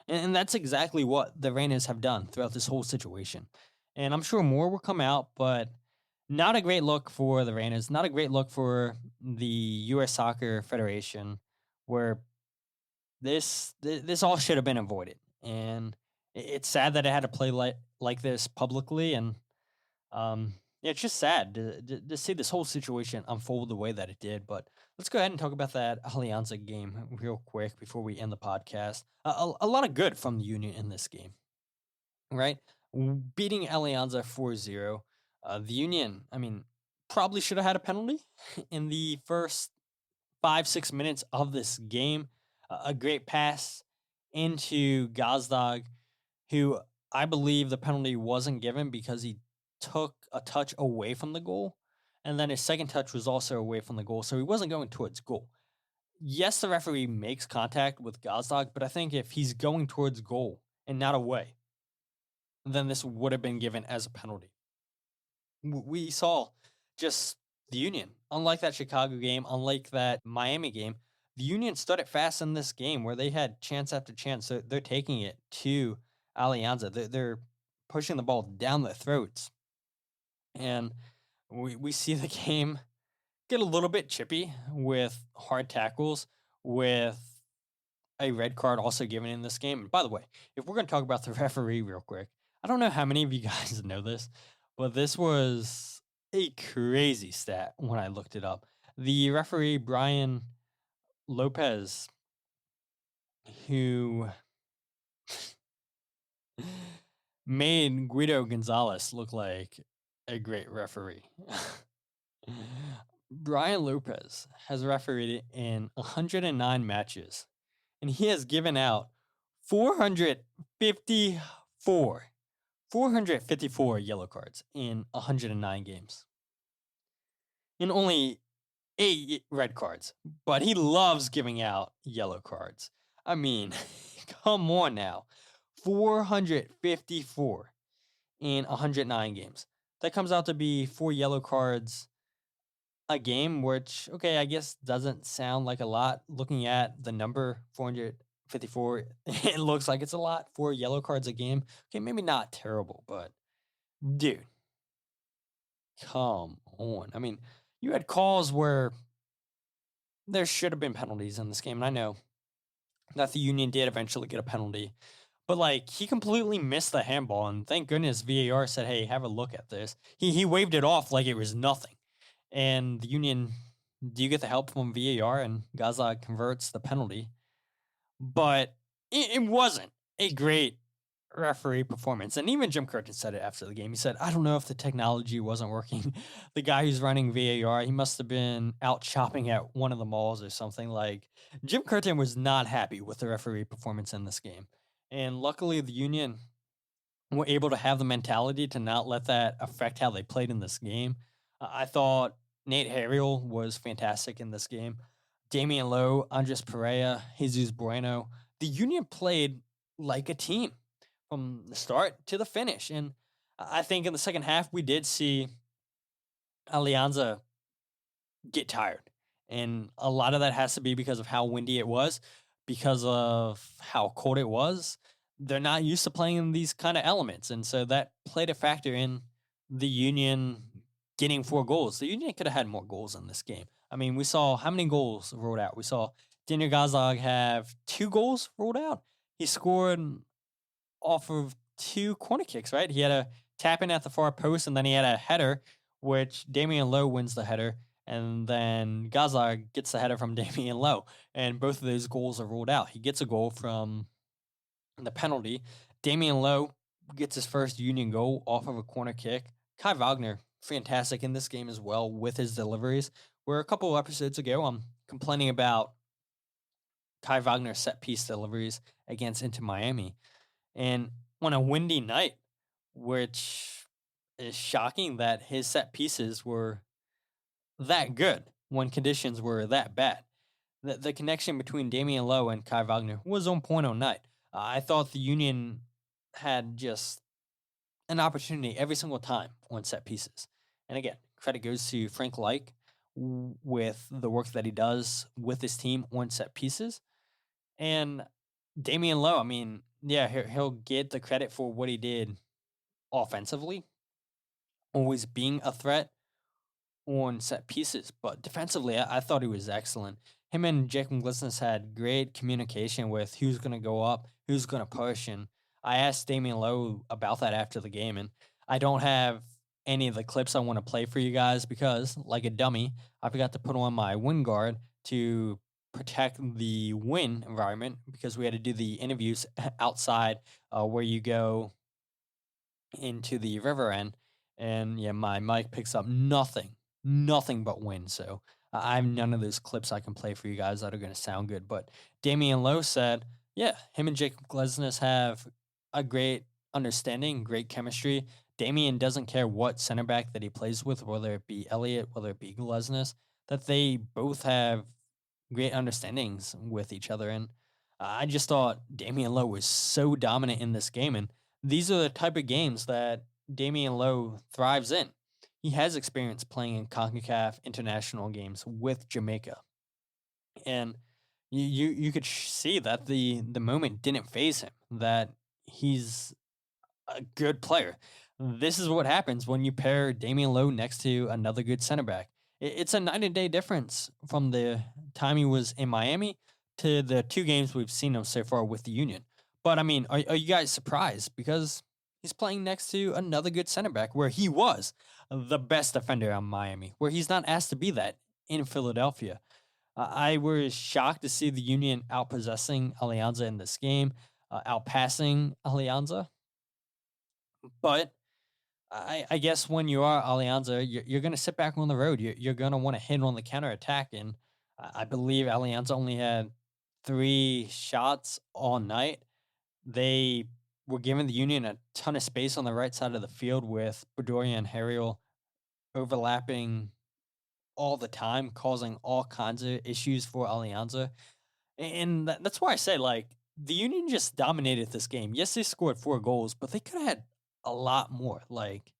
And that's exactly what the Rainers have done throughout this whole situation. And I'm sure more will come out, but not a great look for the Rainers, not a great look for the U.S. Soccer Federation, where this all should have been avoided. And it's sad that it had to play like this publicly, and it's just sad to see this whole situation unfold the way that it did. But let's go ahead and talk about that Alianza game real quick before we end the podcast. A lot of good from the Union in this game, right? Beating Alianza 4-0. The Union, I mean, probably should have had a penalty in the first 5-6 minutes of this game. A great pass into Gazdag, who I believe the penalty wasn't given because he took a touch away from the goal, and then his second touch was also away from the goal, so he wasn't going towards goal. Yes, the referee makes contact with Gazdag, but I think if he's going towards goal and not away, then this would have been given as a penalty. We saw just the Union, unlike that Chicago game, unlike that Miami game, the Union stood it fast in this game where they had chance after chance. So they're taking it to Alianza. They're pushing the ball down their throats. And we see the game get a little bit chippy with hard tackles, with a red card also given in this game. And by the way, if we're going to talk about the referee real quick, I don't know how many of you guys know this, but this was a crazy stat when I looked it up. The referee, Brian Lopez, who made Guido Gonzalez look like a great referee. Brian Lopez has refereed in 109 matches, and he has given out 454 yellow cards in 109 games. And only 8 red cards, but he loves giving out yellow cards. I mean, come on now. 454 in 109 games. That comes out to be 4 yellow cards a game, which, okay, I guess doesn't sound like a lot. Looking at the number 454, it looks like it's a lot. 4 yellow cards a game. Okay, maybe not terrible, but dude, come on. I mean, you had calls where there should have been penalties in this game, and I know that the Union did eventually get a penalty. But, like, he completely missed the handball, and thank goodness VAR said, hey, have a look at this. He waved it off like it was nothing. And the Union, do you get the help from VAR? And Gaza converts the penalty. But it wasn't a great referee performance. And even Jim Curtin said it after the game. He said, I don't know if the technology wasn't working. The guy who's running VAR, he must have been out shopping at one of the malls or something. Like, Jim Curtin was not happy with the referee performance in this game. And luckily, the Union were able to have the mentality to not let that affect how they played in this game. I thought Nate Hagglund was fantastic in this game. Damian Lowe, Andres Pereira, Jesus Bueno. The Union played like a team from the start to the finish. And I think in the second half, we did see Alianza get tired. And a lot of that has to be because of how windy it was, because of how cold it was. They're not used to playing in these kind of elements. And so that played a factor in the Union getting 4 goals. The Union could have had more goals in this game. I mean, we saw how many goals rolled out? We saw Daniel Gazdag have 2 goals rolled out. He scored off of 2 corner kicks, right? He had a tap in at the far post, and then he had a header, which Damian Lowe wins the header, and then Gazdag gets the header from Damian Lowe, and both of those goals are ruled out. He gets a goal from the penalty. Damian Lowe gets his first Union goal off of a corner kick. Kai Wagner, fantastic in this game as well with his deliveries. Where a couple of episodes ago, I'm complaining about Kai Wagner's set-piece deliveries against Inter Miami. And on a windy night, which is shocking that his set pieces were that good when conditions were that bad. The connection between Damian Lowe and Kai Wagner was on point all night. I thought the Union had just an opportunity every single time on set pieces. And again, credit goes to Frank Leich with the work that he does with his team on set pieces. And Damian Lowe, I mean, yeah, he'll get the credit for what he did offensively, always being a threat on set pieces. But defensively, I thought he was excellent. Him and Jacob Glesnes had great communication with who's going to go up, who's going to push. And I asked Damian Lowe about that after the game. And I don't have any of the clips I want to play for you guys because, like a dummy, I forgot to put on my wind guard to protect the wind environment because we had to do the interviews outside where you go into the river end. And yeah, my mic picks up nothing but wind. So I have none of those clips I can play for you guys that are going to sound good. But Damian Lowe said, yeah, him and Jacob Glesnes have a great understanding, great chemistry. Damian doesn't care what center back that he plays with, whether it be Elliott, whether it be Glesnes, that they both have great understandings with each other. And I just thought Damian Lowe was so dominant in this game. And these are the type of games that Damian Lowe thrives in. He has experience playing in CONCACAF international games with Jamaica. And you could see that the moment didn't faze him, that he's a good player. This is what happens when you pair Damian Lowe next to another good center back. It's a night and day difference from the time he was in Miami to the 2 games we've seen him so far with the Union. But, I mean, are you guys surprised? Because he's playing next to another good center back where he was the best defender on Miami, where he's not asked to be that in Philadelphia. I was shocked to see the Union outpossessing Alianza in this game, outpassing Alianza. But I guess when you are Alianza, you're going to sit back on the road. You're going to want to hit on the counterattack. And I believe Alianza only had 3 shots all night. They were giving the Union a ton of space on the right side of the field with Bedoya and Harriel overlapping all the time, causing all kinds of issues for Alianza. And that's why I say, like, the Union just dominated this game. Yes, they scored 4 goals, but they could have had a lot more. Like,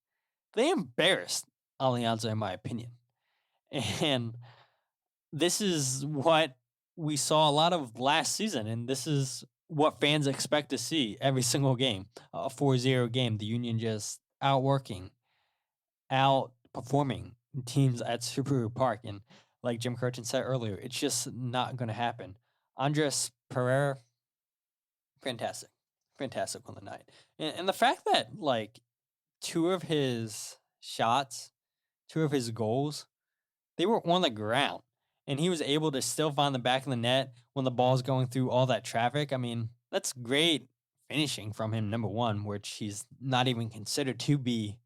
they embarrassed Alianza, in my opinion. And this is what we saw a lot of last season, and this is what fans expect to see every single game. A 4-0 game, the Union just outworking, outperforming teams at Subaru Park. And like Jim Curtin said earlier, it's just not going to happen. Andres Pereira, fantastic on the night. And the fact that, like, 2 of his shots, 2 of his goals, they were on the ground. And he was able to still find the back of the net when the ball's going through all that traffic. I mean, that's great finishing from him, number one, which he's not even considered to be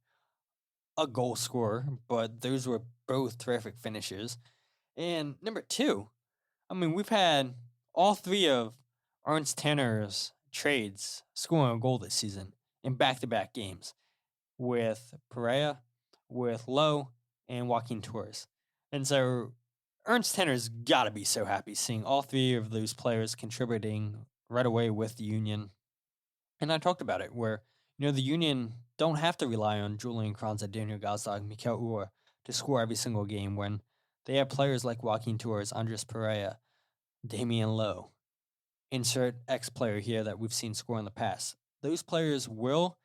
a goal scorer, but those were both terrific finishes. And number 2, I mean, we've had all 3 of Ernst Tanner's trades scoring a goal this season in back-to-back games with Pereira, with Lowe, and Joaquin Torres. And so Ernst Tanner's got to be so happy seeing all 3 of those players contributing right away with the Union. And I talked about it where, the Union don't have to rely on Julian Kranza, Daniel Gazdag, Mikel Uhre to score every single game when they have players like Joaquin Torres, Andres Pereira, Damian Lowe. Insert X player here that we've seen score in the past. Those players will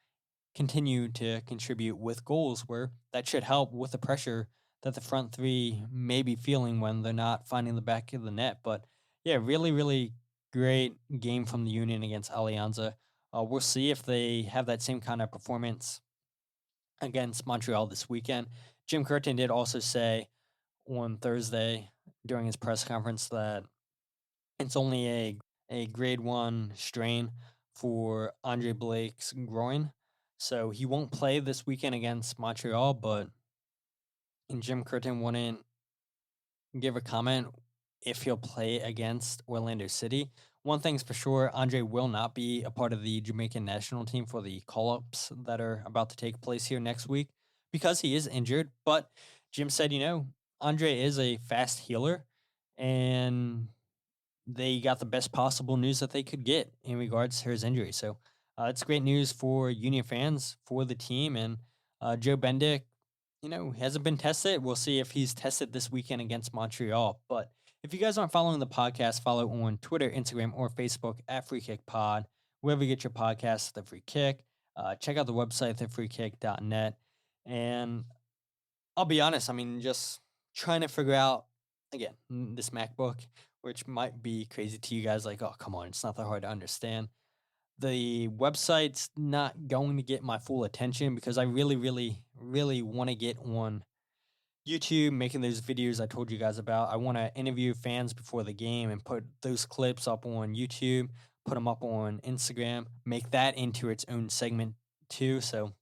continue to contribute with goals where that should help with the pressure that the front 3 may be feeling when they're not finding the back of the net. But yeah, really, really great game from the Union against Alianza. We'll see if they have that same kind of performance against Montreal this weekend. Jim Curtin did also say on Thursday during his press conference that it's only a grade 1 strain for Andre Blake's groin. So he won't play this weekend against Montreal, but Jim Curtin wouldn't give a comment if he'll play against Orlando City. One thing's for sure, Andre will not be a part of the Jamaican national team for the call-ups that are about to take place here next week because he is injured. But Jim said, Andre is a fast healer, and they got the best possible news that they could get in regards to his injury. So it's great news for Union fans, for the team, and Joe Bendick, hasn't been tested. We'll see if he's tested this weekend against Montreal. But if you guys aren't following the podcast, follow on Twitter, Instagram, or Facebook at Free Kick Pod. Wherever you get your podcasts, The Free Kick. Check out the website, thefreekick.net. And I'll be honest, just trying to figure out, again, this MacBook, which might be crazy to you guys, like, oh, come on, it's not that hard to understand. The website's not going to get my full attention because I really, really, really want to get on YouTube, making those videos I told you guys about. I want to interview fans before the game and put those clips up on YouTube, put them up on Instagram, make that into its own segment too. So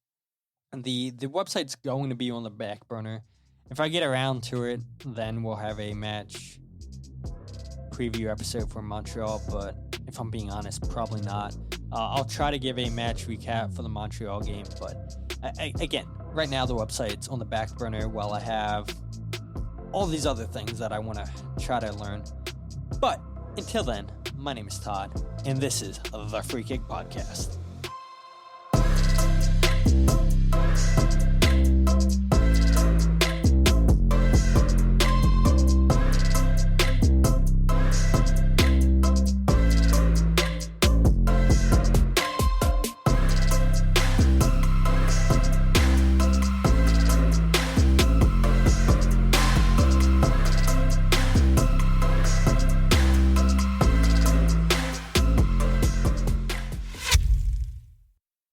the website's going to be on the back burner. If I get around to it, then we'll have a match preview episode for Montreal, but if I'm being honest, probably not. I'll try to give a match recap for the Montreal game, but again, right now the website's on the back burner while I have all these other things that I want to try to learn. But until then, my name is Todd, and this is the Free Kick Podcast.